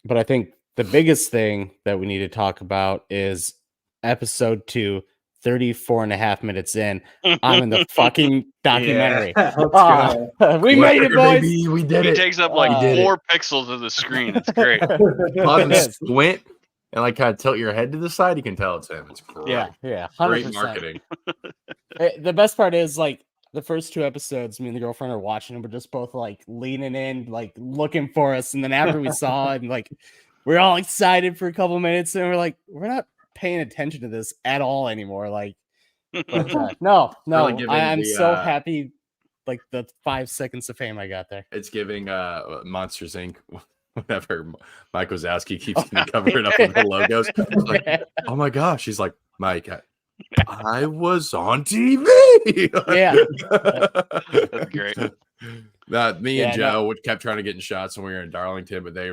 I think the biggest thing that we need to talk about is episode 2, 34.5 minutes in. I'm in the fucking documentary. We made it, boys. Baby, we did it. It takes up like 4 pixels of the screen. It's great. Pause and squint and like kind of tilt your head to the side. You can tell it's him. It's great. Yeah. 100%. Great marketing. The best part is like the first 2 episodes, me and the girlfriend are watching them. We're just both like leaning in, like looking for us. And then after we saw it, and like we're all excited for a couple minutes, and we're like, we're not paying attention to this at all anymore. Like, but, no, Really I'm so happy. Like the 5 seconds of fame I got there. It's giving Monsters Inc. Whenever Mike Wazowski keeps covering up with the logos, like, oh my gosh, he's like, Mike, I was on TV. Yeah, that's great. Me and Joe kept trying to get in shots when we were in Darlington, but they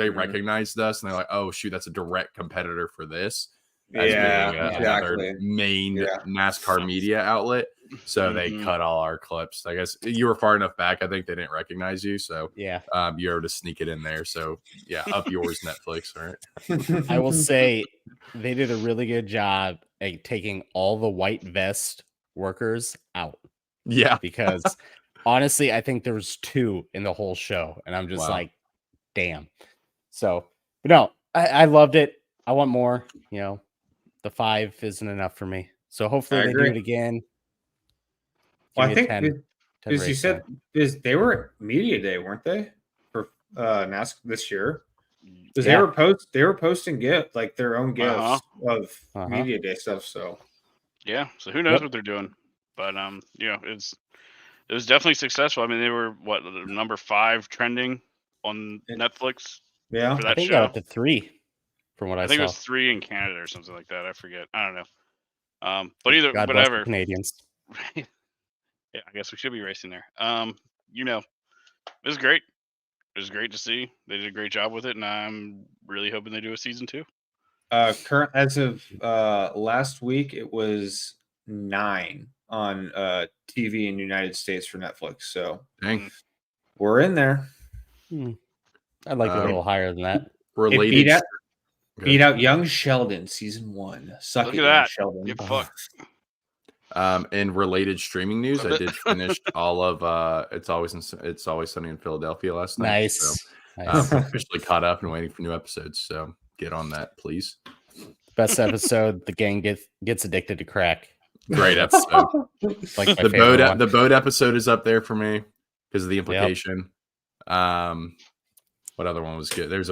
recognized us and they're like, "Oh shoot, that's a direct competitor for this." As being another main NASCAR media outlet. So they cut all our clips. I guess you were far enough back. I think they didn't recognize you. So yeah, you were able to sneak it in there. So yeah, up yours, Netflix. All right. I will say they did a really good job at taking all the white vest workers out. Yeah, because honestly, I think there was 2 in the whole show, and I'm just like, damn. So, but no, I loved it. I want more. You know, the 5 isn't enough for me. So hopefully they do it again. Well, I think because you said they were at Media Day, weren't they, for NASCAR this year? Because they were posting like their own gifts of Media Day stuff. So yeah, so who knows what they're doing? But you know, it was definitely successful. I mean, they were number 5 trending on Netflix. Yeah, for that I think show. got up to 3 from what I saw. I think it was 3 in Canada or something like that. I forget. I don't know. But either God whatever. bless the Canadians. Yeah, I guess we should be racing there. You know, it was great. It was great to see. They did a great job with it, and I'm really hoping they do a season 2. Current as of last week, it was 9 on TV in the United States for Netflix. So we're in there. I'd like a little higher than that. Related, beat out Young Sheldon season 1. Suck Look it, at that. Sheldon. Get fucked. In related streaming news, I did finish all of It's Always Sunny in Philadelphia last night. Nice. So, officially caught up and waiting for new episodes. So get on that, please. Best episode. The gang gets addicted to crack. Great episode. Like the boat episode is up there for me because of the implication. Yep. What other one was good? There's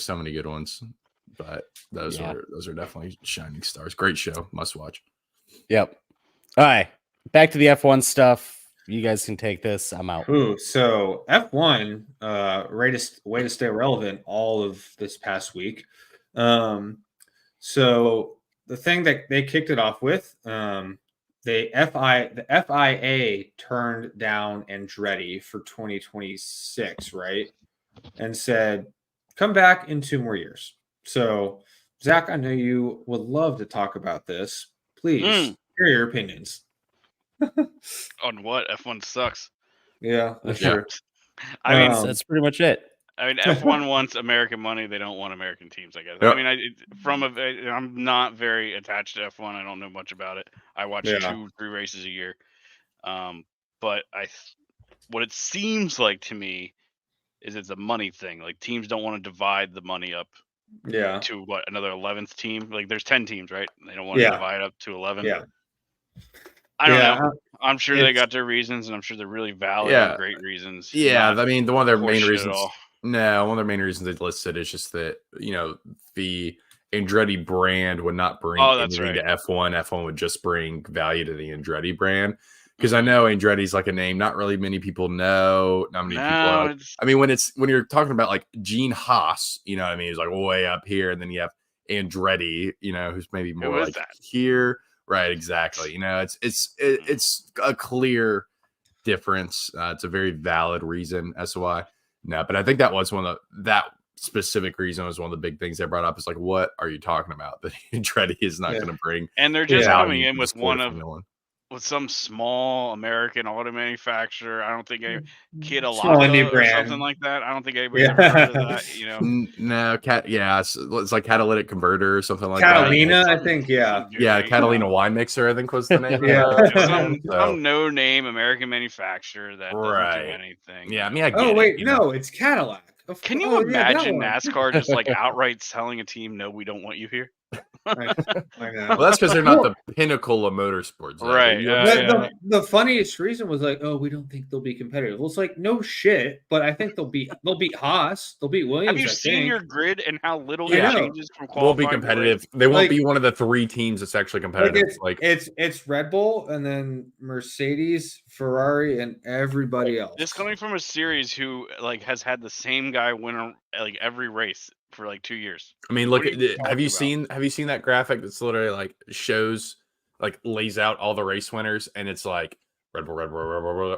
so many good ones, but those are definitely shining stars. Great show, must watch. Yep. All right, back to the F1 stuff. You guys can take this. I'm out. So F1, way to stay relevant all of this past week. So the thing that they kicked it off with, the FIA turned down Andretti for 2026, right? And said, come back in 2 more years. So Zach, I know you would love to talk about this. Please hear your opinions. On what? F1 sucks. Yeah, that's true. I mean, that's pretty much it. I mean, F1 wants American money. They don't want American teams, I guess. Yep. I mean, I'm not very attached to F1. I don't know much about it. I watch Yeah. 2-3 races a year. But what it seems like to me is it's a money thing. Like teams don't want to divide the money up Yeah. to another 11th team. Like there's 10 teams, right? They don't want to divide up to 11. Yeah. I don't Yeah, know. I'm sure they it's- got their reasons, and I'm sure they're really valid Yeah. and great reasons. Yeah, Not I mean, one of their main horseshit at reasons. all. No, one of their main reasons they listed is just that the Andretti brand would not bring Oh, that's anything right. to F1. F1 would just bring value to the Andretti brand. Because I know Andretti's like a name not really many people know. Not many people are. I mean, when you're talking about like Gene Haas, you know what I mean? He's like way up here, and then you have Andretti, who's maybe more like here. Right, exactly. It's a clear difference. It's a very valid reason as to why. No, but I think that was that specific reason was one of the big things they brought up. Is like, what are you talking about? That Andretti is not going to bring, and they're just coming in with with some small American auto manufacturer. I don't think Kid or something like that. I don't think anybody's ever heard of that. No, it's like catalytic converter or something like Catalina, that. I think, yeah. Catalina wine mixer, I think was the name. Some no-name American manufacturer that doesn't do anything. Yeah, I mean, I get it. No, it's Cadillac. Can you imagine NASCAR just like outright telling a team, "No, we don't want you here"? I know. Well, that's because they're not the pinnacle of motorsports, right? The funniest reason was like, "Oh, we don't think they'll be competitive." Well, it's like, no shit, but I think they'll beat Haas, they'll beat Williams. Have you seen your grid and how little it changes from qualifying? They'll be competitive. They won't be one of the 3 teams that's actually competitive. It's Red Bull and then Mercedes, Ferrari, and everybody else. This coming from a series who has had the same guy win every race for 2 years. I mean, have you seen that graphic that's literally shows lays out all the race winners, and it's like Red Bull,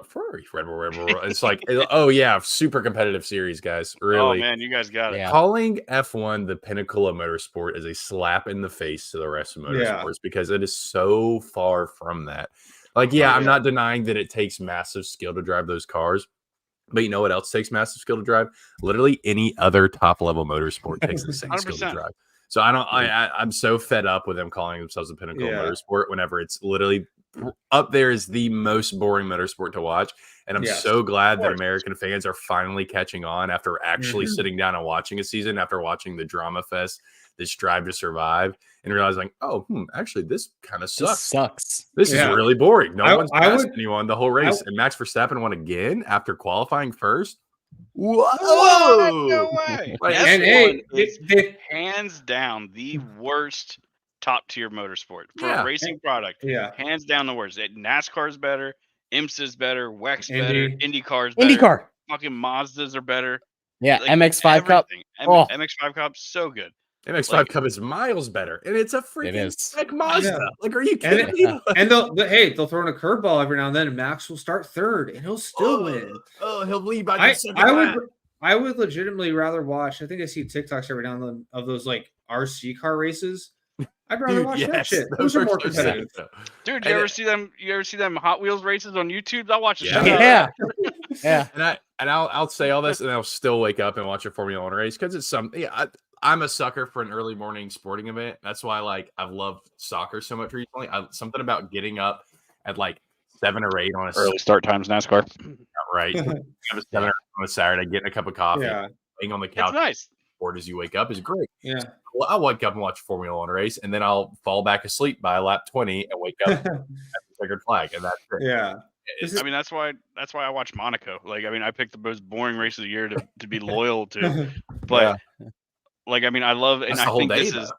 Ferrari, Red Bull. It's like, oh yeah, super competitive series, guys. Really, oh man, you guys got it. Yeah. Calling F1 the pinnacle of motorsport is a slap in the face to the rest of motorsports because it is so far from that. I'm not denying that it takes massive skill to drive those cars. But you know what else takes massive skill to drive? Literally any other top level motorsport takes the same skill to drive. So I'm so fed up with them calling themselves a pinnacle of motorsport whenever it's literally up there is the most boring motorsport to watch. And I'm so glad that American fans are finally catching on after actually sitting down and watching a season, after watching the drama fest, this Drive to Survive, and realizing, actually, this kind of sucks. This is really boring. No one's passed anyone the whole race. And Max Verstappen won again after qualifying first. Whoa! No way. Hands down the worst top tier motorsport for a racing product. Yeah, hands down the worst. NASCAR's better, IMSA's better, WEC's better, IndyCar's better. IndyCar. Fucking Mazdas are better. Yeah, MX5 Cup. MX5 Cup's so good. MX5 Cup is miles better, and it's a freaking Mazda. Yeah. Are you kidding me? And they'll throw in a curveball every now and then, and Max will start third, and he'll still win. Oh, he'll lead by I would legitimately rather watch. I think I see TikToks every now and then of those RC car races. I'd rather watch that shit. Those are more competitive. Dude, you ever see them? You ever see them Hot Wheels races on YouTube? I'll watch it. Yeah. And I'll say all this, and I'll still wake up and watch a Formula One race because it's I'm a sucker for an early morning sporting event. That's why I've loved soccer so much recently. Something about getting up at 7 or 8 on a early start times NASCAR. Right. 7 on a Saturday, getting a cup of coffee, laying on the couch. It's nice. As you wake up is great. Yeah. Well, I'll wake up and watch a Formula One race, and then I'll fall back asleep by lap 20 and wake up at the checkered flag, and that's it. Yeah. I mean, that's why I watch Monaco. I picked the most boring race of the year to be loyal to, but I love, and I think this is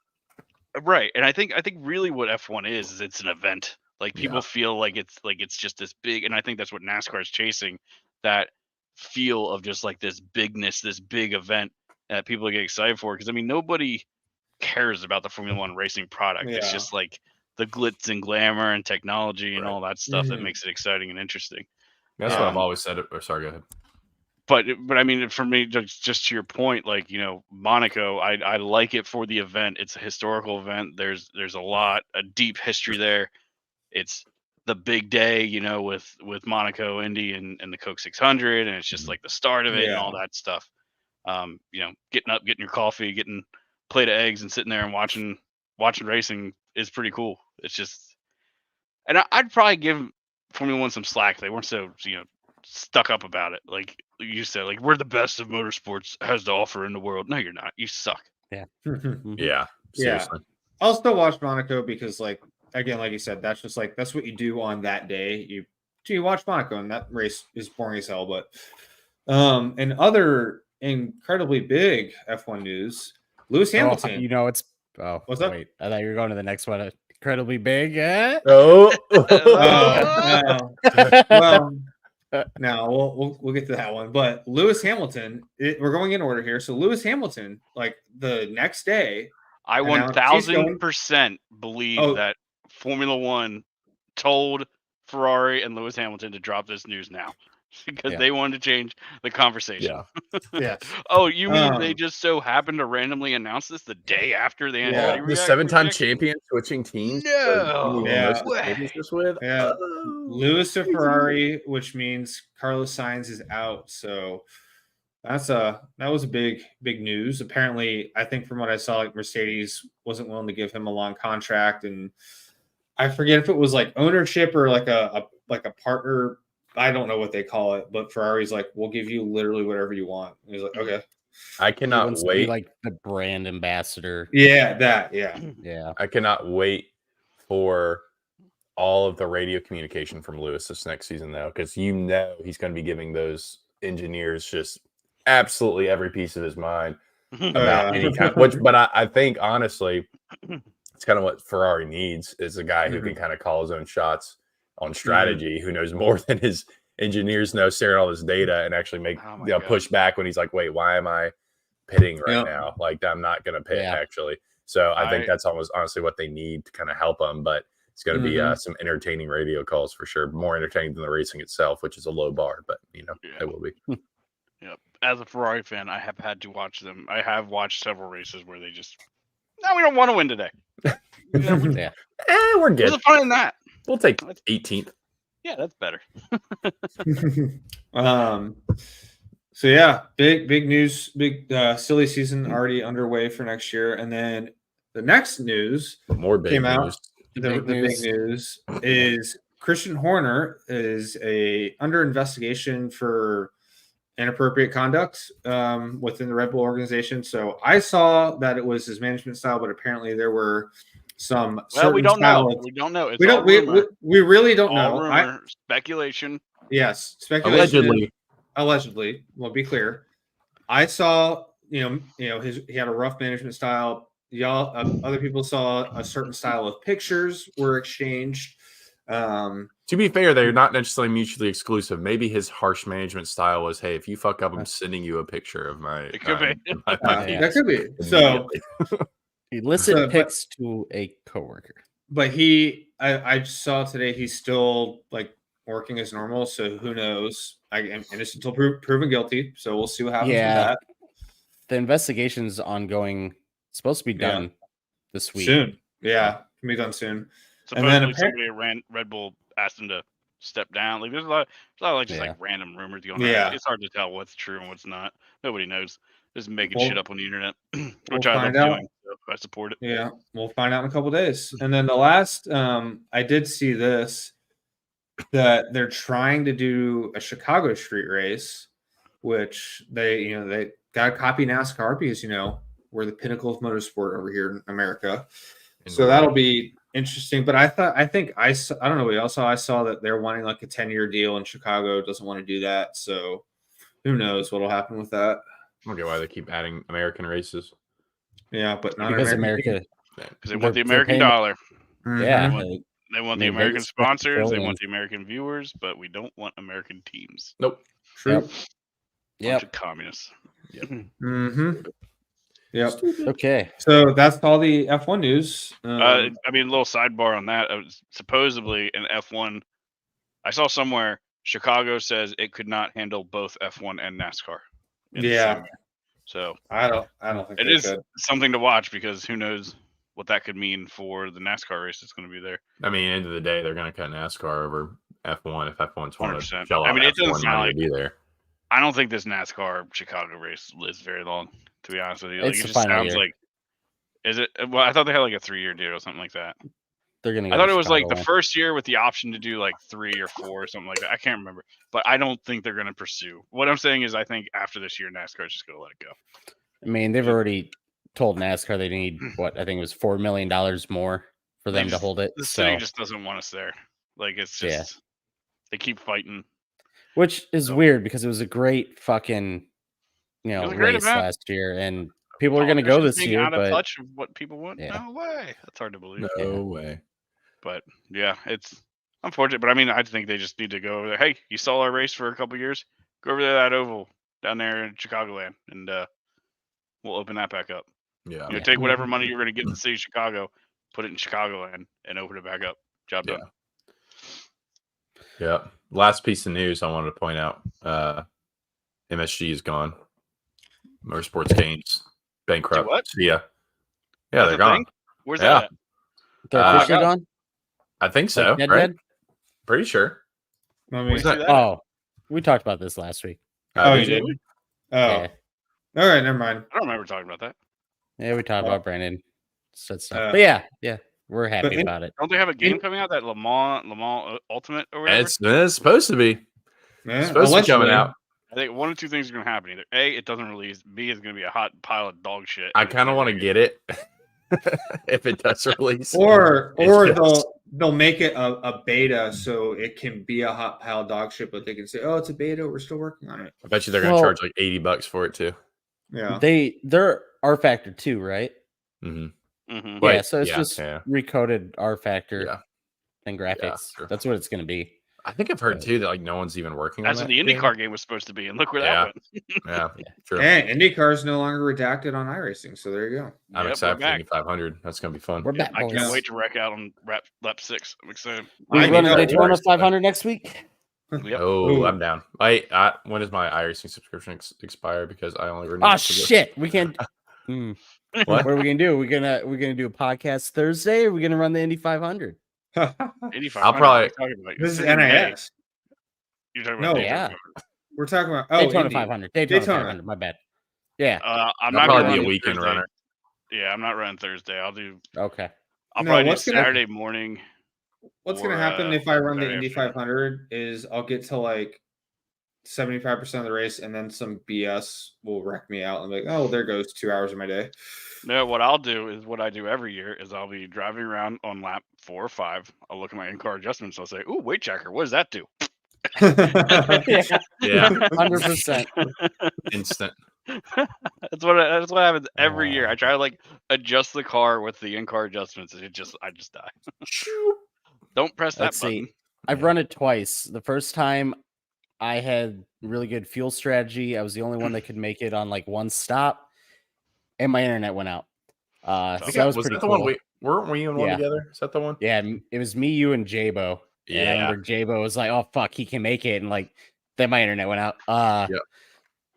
right. And I think really what F1 is it's an event. People feel like it's just this big, and I think that's what NASCAR is chasing, that feel of just this bigness, this big event that people get excited for. Because nobody cares about the Formula One racing product. It's just the glitz and glamour and technology and all that stuff that makes it exciting and interesting. That's what I've always said. Sorry, go ahead. But I mean, for me, just to your point, Monaco, I like it for the event. It's a historical event. There's a deep history there. It's the big day, with Monaco, Indy, and the Coke 600, and it's just the start of it and all that stuff. Getting up, getting your coffee, getting a plate of eggs, and sitting there and watching racing is pretty cool. It's just, and I'd probably give Formula One some slack. They weren't so stuck up about it. Like you said, like we're the best of motorsports has to offer in the world. No, you're not. You suck. Yeah. Yeah. Seriously. I'll still watch Monaco because, like you said, that's just like that's what you do on that day. You watch Monaco, and that race is boring as hell. But and other incredibly big F1 news, Lewis Hamilton. It's what's up? Wait, I thought you were going to the next one. Incredibly big. Oh. Well, no, we'll get to that one. But Lewis Hamilton, we're going in order here. So Lewis Hamilton, like the next day, I 1000% believe that Formula One told Ferrari and Lewis Hamilton to drop this news now because they wanted to change the conversation. Yeah. Oh, you mean they just so happened to randomly announce this the day after the the 7-time champion switching teams? No. Lewis to Ferrari, which means Carlos Sainz is out. So that was a big news. Apparently, I think from what I saw, like Mercedes wasn't willing to give him a long contract, and I forget if it was like ownership or like a partner. I don't know what they call it, but Ferrari's like, we'll give you literally whatever you want. And he's like, okay. I cannot wait. Be like the brand ambassador. Yeah. I cannot wait for all of the radio communication from Lewis this next season, though, because he's going to be giving those engineers just absolutely every piece of his mind about any kind. But I think honestly, it's kind of what Ferrari needs is a guy who can kind of call his own shots on strategy, who knows more than his engineers know, staring all this data and actually make push back when he's like, wait, why am I pitting right now? Like I'm not going to pit actually. So I think that's almost honestly what they need to kind of help them. But it's going to be some entertaining radio calls for sure. More entertaining than the racing itself, which is a low bar, but it will be. Yep. As a Ferrari fan, I have had to watch them. I have watched several races where they just, no, we don't want to win today. We're good. What's the fun in that? We'll take 18th. Yeah, that's better. So yeah, big news, silly season already underway for next year, and then the next news more big came news. out. The big news is Christian Horner is under investigation for inappropriate conduct within the Red Bull organization. So I saw that it was his management style, but apparently there were some. Well, we don't know. We don't know. It's we really don't know. Rumor, speculation. Yes, speculation. Allegedly. Well, be clear. I saw, he had a rough management style. Other people saw a certain style of pictures were exchanged. To be fair, they're not necessarily mutually exclusive. Maybe his harsh management style was, "Hey, if you fuck up, I'm sending you a picture of my." It could be. That could be. So, illicit pics to a coworker. But I saw today he's still like working as normal. So who knows? I am innocent until proven guilty. So we'll see what happens with that. The investigation's ongoing. It's supposed to be done this week. Soon. Yeah, can be done soon. Supposedly and then somebody at Red Bull asked him to step down. Like there's a lot of like just like random rumors going on. It's hard to tell what's true and what's not. Nobody knows. Just making shit up on the internet, which I love doing. So I support it. Yeah, we'll find out in a couple days. And then the last, I did see this that they're trying to do a Chicago street race, which they got to copy NASCAR because we're the pinnacle of motorsport over here in America. So that'll be interesting. But I don't know what else I saw that they're wanting like a 10-year deal, and Chicago doesn't want to do that. So who knows what'll happen with that. I don't get why they keep adding American races. Yeah, but not because America. Because they want the American dollar. Yeah. They want the American sponsors. They want the American viewers, but we don't want American teams. Nope. True. Bunch of communists. Yep. Mm-hmm. Yep. Okay. So that's all the F1 news. A little sidebar on that. Supposedly in F1, I saw somewhere Chicago says it could not handle both F1 and NASCAR. Yeah. So I don't think it is something to watch because who knows what that could mean for the NASCAR race that's going to be there. I mean, end of the day, they're going to cut NASCAR over F1 if F1's 100%. It doesn't sound like be there. I don't think this NASCAR Chicago race lives very long. To be honest with you, like, It's it the just final sounds year. like. Is it? Well, I thought they had like a 3-year deal or something like that. They're gonna. I Go thought to it was like the Chicagoland. first year with the option to do like 3 or 4 or something like that. I can't remember, but I don't think they're going to pursue. What I'm saying is, I think after this year, NASCAR is just going to let it go. I mean, they've already told NASCAR they need what I think it was $4 million more for them to hold it. The so city just doesn't want us there. Like it's just they keep fighting. Which is So- weird because it was a great fucking was a great race event. last year, and people are going to go Politicians this being year. out of But touch of what people want. Yeah. No way. That's hard to believe. No way. But yeah, it's unfortunate. But I mean, I think they just need to go over there. Hey, you saw our race for a couple years. Go over to that oval down there in Chicagoland, and we'll open that back up. Yeah. You know, take whatever money you're going to get in the city of Chicago, put it in Chicagoland, and open it back up. Job done. Yeah. Last piece of news I wanted to point out: MSG is gone. Motorsports Games bankrupt. what? See ya. Yeah, That's they're a gone. thing? Where's Yeah. that at? they're Uh, officially gone. I think so. Like, right? dead? Pretty sure. Let me Where's see. that at? Oh, we talked about this last week. Oh, Did you did? we? Oh. Yeah, All right, never mind. I don't remember talking about that. yeah, we talked Oh. about Brandon said stuff. Uh, But yeah, we're happy in- about it. Don't they have a game In- coming out, that Le Mans Ultimate or whatever? It's supposed to be. Yeah, It's supposed to be coming allegedly. out. I think one of two things are going to happen. Either A, it doesn't release. B, is going to be a hot pile of dog shit. I kind of want to get it if it does release. Or It's just- they'll make it a beta so it can be a hot pile of dog shit, but they can say, "Oh, it's a beta. We're still working on it." I bet you they're going to Well- charge like $80 for it too. Yeah. They're R Factor 2, right? Mm-hmm. Mm-hmm. But- yeah, so it's yeah, just yeah. recoded R Factor Yeah. and graphics. true. That's what it's going to be. I think I've heard too that like no one's even working on That's that what the game. IndyCar game was supposed to be, and look where Yeah. that went. Yeah, true. And IndyCar is no longer redacted on iRacing, so there you go. I'm Yep, excited we're for back. Indy 500. That's going to be fun. We're back, I boys. can't wait to wreck out on lap 6. I'm excited. We I running know, Daytona worse, 500 next week. Yep. Oh, Ooh. I'm down. When does my iRacing subscription expire? Because I only renewed Oh it for this. shit, we can't. Hmm. What? What are we gonna do? We're gonna do a podcast Thursday. Or are we gonna run the Indy 500? Indy 500. I'll probably- What are you talking about? This is You're saying, hey, NIS. You're talking No. about Yeah. Daytona. We're talking about Daytona Indy. 500. Daytona Daytona. 500. My bad. Yeah. I'm I'll not probably gonna be run a weekend Thursday. runner. Yeah, I'm not running Thursday. I'll Okay. No, probably do what's gonna- Saturday morning. What's or, going to happen if I run the Saturday Indy afternoon. 500 is I'll get to like 75% of the race, and then some BS will wreck me out. I'm like, oh, there goes 2 hours of my day. No, what I'll do is what I do every year is I'll be driving around on lap 4 or 5. I'll look at my in-car adjustments. I'll say, "Ooh, weight checker. What does that do?" Yeah. Yeah, 100%. instant. That's what happens every year. I try to like adjust the car with the in-car adjustments, and I just die. Don't press that Let's button. see. I've run it twice. The first time I had really good fuel strategy. I was the only one that could make it on like one stop, and my internet went out. So that was pretty that cool. the one weren't we in one Yeah. together? Is that the one? Yeah, it was me, you, and Jabo. And I Yeah. remember Jabo was like, "Oh fuck, he can make it," and like then my internet went out. Yep.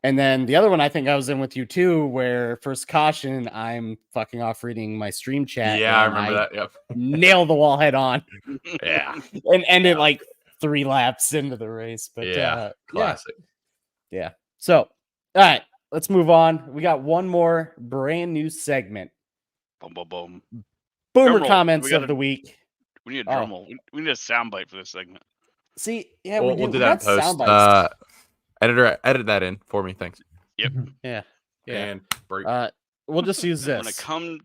And then the other one, I think I was in with you too, where first caution, I'm fucking off reading my stream chat. Yeah, I and remember that. Yep. Nailed the wall head on Yeah. and ended like 3 laps into the race. But Yeah. Classic. So, all right, let's move on. We got one more brand new segment. Boom, boom, boom. Boomer roll. comments We of gotta- the week. We need a drum roll. We need a soundbite for this segment. See, yeah, We'll we do that in got post. sound bites. Editor, edit that in for me. Thanks. Yeah. And break. We'll just use When it this. come,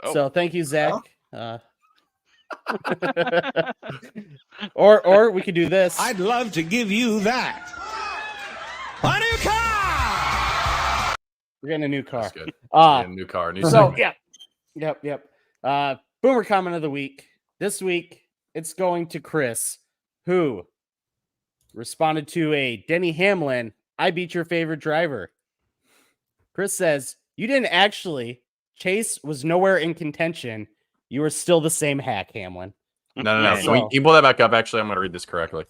oh. So thank you, Zach. Or we could do this. I'd love to give you that. A new car! We're getting a new car. That's good. Uh, Yeah, new car. New so segment. yep. Boomer comment of the week. This week it's going to Chris, who responded to a Denny Hamlin, "I beat your favorite driver." Chris says, "You didn't actually. Chase was nowhere in contention. You were still the same hack, Hamlin." No. Yeah, Can so- you pull that back up? Actually, I'm going to read this correctly.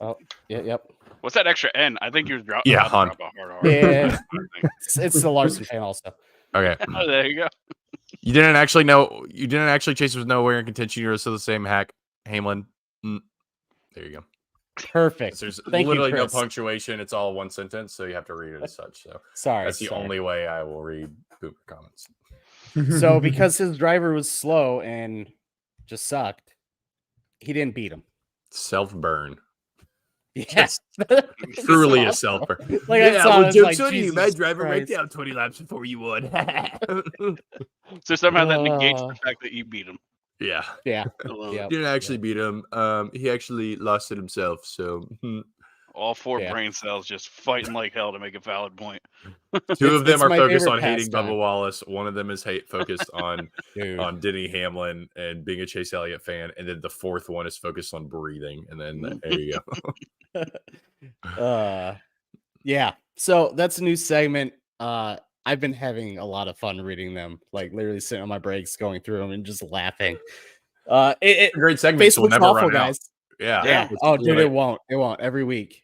Yep. What's that extra N? I think you dropped. Yeah, hun. Yeah. It's the Larson fan also. Okay. Oh, there you go. You didn't actually Chase was nowhere in contention. You were still the same hack, Hamlin. There you go. Perfect. There's Thank you, literally no Chris. punctuation. It's all one sentence, so you have to read it as such. So Sorry. that's the only way I will read Booper comments. So because his driver was slow and just sucked, he didn't beat him. Self burn. Yes. Truly a self burn. Like I saw, I was like, Jesus driver Christ. down 20 laps before you won. So somehow that negates the fact that you beat him. Yeah. Yeah. I love Yeah. it. Didn't actually beat him. He actually lost it himself. So All four Yeah. brain cells just fighting like hell to make a valid point. two of them it's are my focused favorite on hating pastime. Bubba Wallace. One of them is focused on Dude. on Denny Hamlin and being a Chase Elliott fan, and then the fourth one is focused on breathing. And then there you go. Yeah. So that's a new segment. I've been having a lot of fun reading them, like literally sitting on my breaks, going through them and just laughing. Great segments will Facebook's never awful, run out. guys. Yeah. Yeah. It's Oh, dude, literally- it won't. It won't every week.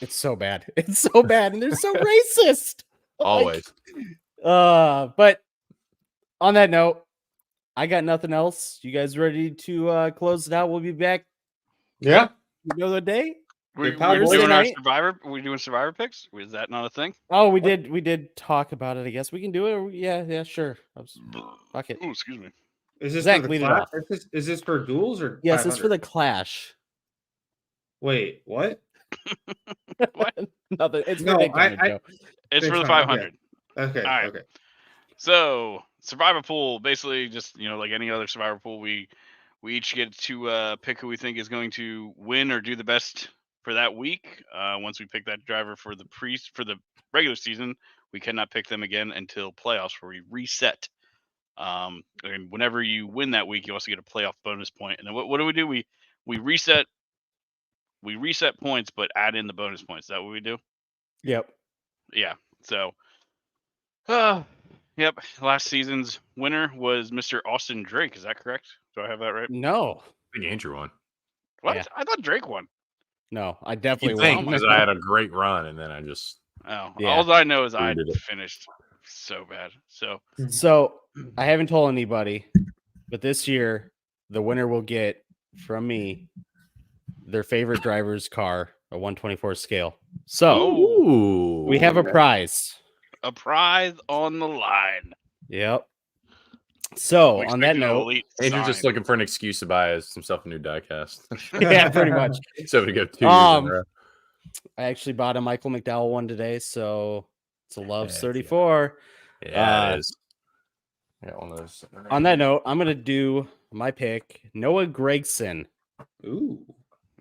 It's so bad. It's so bad, and they're so racist. always. But on that note, I got nothing else. You guys ready to close it out? We'll be back Yeah. another day. We, Good powder we're boy. doing our Night. survivor. We're doing survivor picks. Is that not a thing? Oh, we did talk about it. I guess we can do it. Yeah, sure. Fuck it. Oh, excuse me. Is this Zach, for lead the it clash? off. Is this for duels or? Yes, it's for 500? the Clash. Wait, what? Nothing. It's No, for Nick I- Diamond, Joe. It's for the Fine, 500. Okay. All right. Okay. So survivor pool, basically just like any other survivor pool, we each get to pick who we think is going to win or do the best for that week. Once we pick that driver for the regular season, we cannot pick them again until playoffs, where we reset. And whenever you win that week, you also get a playoff bonus point. And then what do? We reset. We reset points, but add in the bonus points. Is that what we do? Yep. Yeah. So, yep. Last season's winner was Mr. Austin Drake. Is that correct? Do I have that right? No. I think Andrew won. What? Yeah. I thought Drake won. No, I You definitely think won. because I had a great run and then I just Oh, Yeah. all I know is I Screwed it. finished so bad. So, So I haven't told anybody, but this year the winner will get from me their favorite driver's car, a 124 scale. So Ooh. we have a prize. a prize on the line. Yep. So I'm on that expecting an note, elite Andrew's just sign. looking for an excuse to buy himself a new diecast. yeah, pretty much. So we go 2 years in a row. I actually bought a Michael McDowell one today, so it's a Love's Heck 34. Yeah, it is. I got one of those. On that note, I'm gonna do my pick, Noah Gregson. Ooh.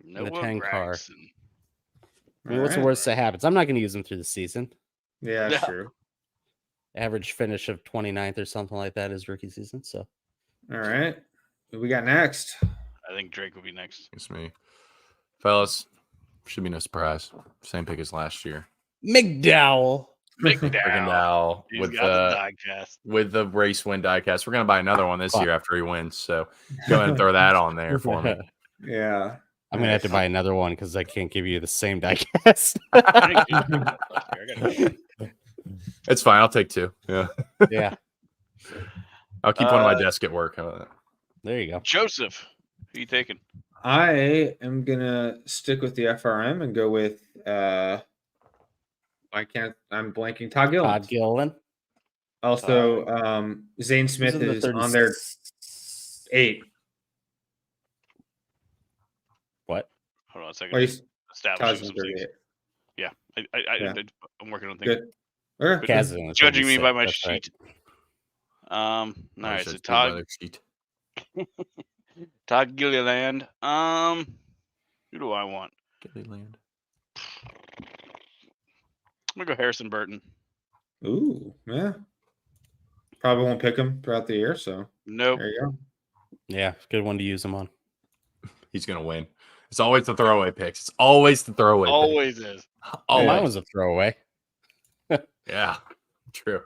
Noah 10 car. Gregson. I mean, what's the worst that happens? I'm not gonna use him through the season. Yeah, that's Yeah. true. Average finish of 29th or something like that is rookie season. So All right. Who we got next? I think Drake will be next. It's me. Fellas, should be no surprise. Same pick as last year. McDowell. Big Freaking down. now He's with got the diecast. with the race win diecast. We're gonna buy another one this year after he wins. So go ahead and throw that on there for me. Yeah. I'm gonna have to buy another one because I can't give you the same diecast. Thank you. I got It's fine. I'll take 2. Yeah. yeah, I'll keep one on my desk at work. How about that? there you go. Joseph, who you taking? I am gonna stick with the FRM and go with I'm blanking Todd Gillen. Todd Gillen. Also, Zane Smith Who's in the is on their 8. Hold on a second. Well, he's Establishing Todd's some in things. 38. Yeah, Yeah. I'm working on things. Good. Okay. Kaz is in the Judging me by 36, my that's right. sheet. All I right, wish so I'd seen my Todd other sheet. Gilliland. Who do I want? Gilliland. I'm gonna go Harrison Burton. Ooh, yeah. Probably won't pick him throughout the year, so Nope. there you go. Yeah, good one to use them on. He's gonna win. It's always the throwaway picks. It's always the throwaway. pick. Always is. Oh, mine Always. was a throwaway. Yeah. True.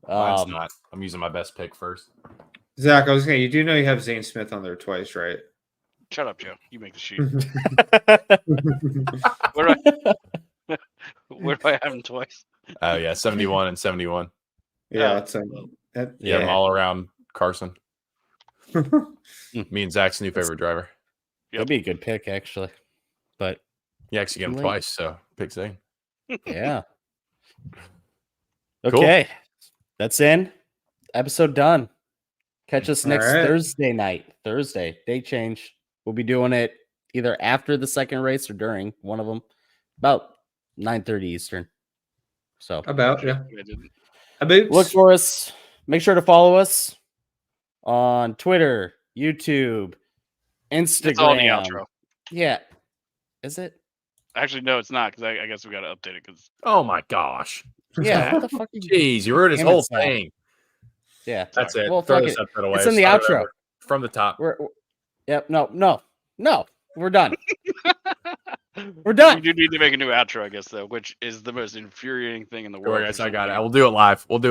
Mine's Um, not. I'm using my best pick first. Zach, I was saying, you do know you have Zane Smith on there twice, right? Shut up, Joe. You make the sheet. yeah, Where do where do I have him twice? Oh yeah, 71 and 71. that's Yeah, yeah. I'm all around Carson. Me and Zach's new favorite driver. That'd be a good pick, actually. but You actually get him Late. twice, so pick Zane. yeah. Cool. Okay. That's in. Episode done. Catch us All next right. Thursday night. Thursday. Date change. We'll be doing it either after the second race or during one of them. About 9:30 Eastern. So About, yeah. I didn't. About. look for us. Make sure to follow us on Twitter, YouTube, Instagram. It's all in the outro. Yeah. Is it? Actually, no, it's not, because I guess we got to update it. Because Oh my gosh. Yeah. What the fuck? Jeez, you ruined his Damn it, whole Zach. thing. Yeah. That's it. Well, Throw fuck this it. episode away. It's in the Start outro. over. From the top. Yep. No. We're done. We're done. we do need to make a new outro, I guess, though, which is the most infuriating thing in the Don't world. worry, guys, I got it. We'll do it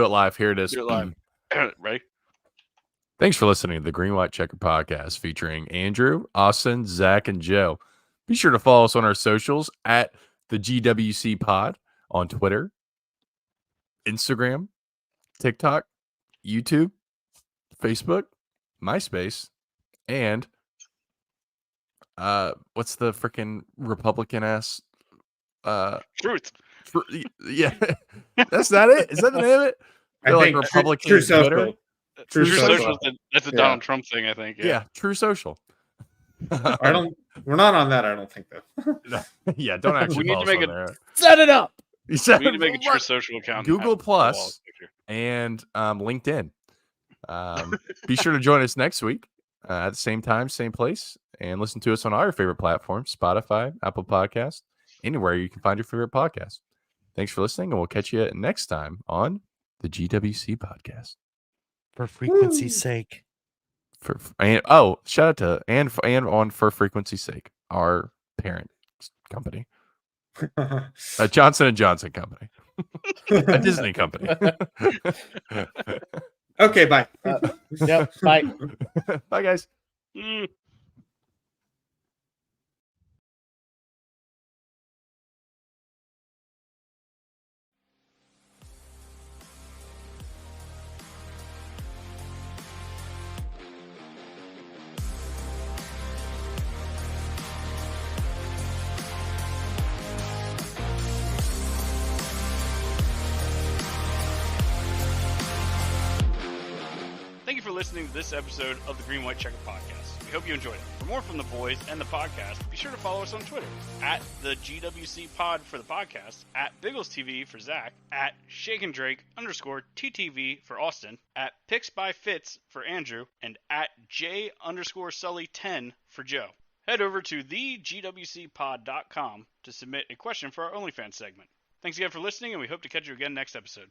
live. Here it is. Do it live. Ready? Thanks for listening to the Green White Checker podcast featuring Andrew, Austin, Zach, and Joe. Be sure to follow us on our socials at the GWC Pod on Twitter, Instagram, TikTok, YouTube, Facebook, MySpace, and what's the freaking Republican ass? Truth. Yeah, that's not it. Is that the name of it? I They're like think Republican True Twitter. Social. True True Social. Social. That's a Yeah. Donald Trump thing, I think. Yeah, True Social. We're not on that, I don't think, though. Yeah, don't actually We need follow to us make on there. Set it up. You said We need to make a True Social account. and Google have the Plus. wall picture. and LinkedIn. Be sure to join us next week at the same time, same place, and listen to us on all your favorite platforms: Spotify, Apple Podcasts, anywhere you can find your favorite podcast. Thanks for listening, and we'll catch you next time on the GWC podcast. For frequency's sake. Shout out to and on For Frequency's Sake, our parent company, a Johnson & Johnson company, a Disney company. Okay, bye. Yep. Bye. Bye, guys. Mm. Thank you for listening to this episode of the Green White Checker podcast. We hope you enjoyed it. For more from the boys and the podcast, be sure to follow us on Twitter at the GWC Pod for the podcast, at Biggles TV for Zach, at ShakenDrake_TTV for Austin, at Picks by Fitz for Andrew, and at J_Sully10 for Joe. Head over to thegwcpod.com to submit a question for our OnlyFans segment. Thanks again for listening, and we hope to catch you again next episode.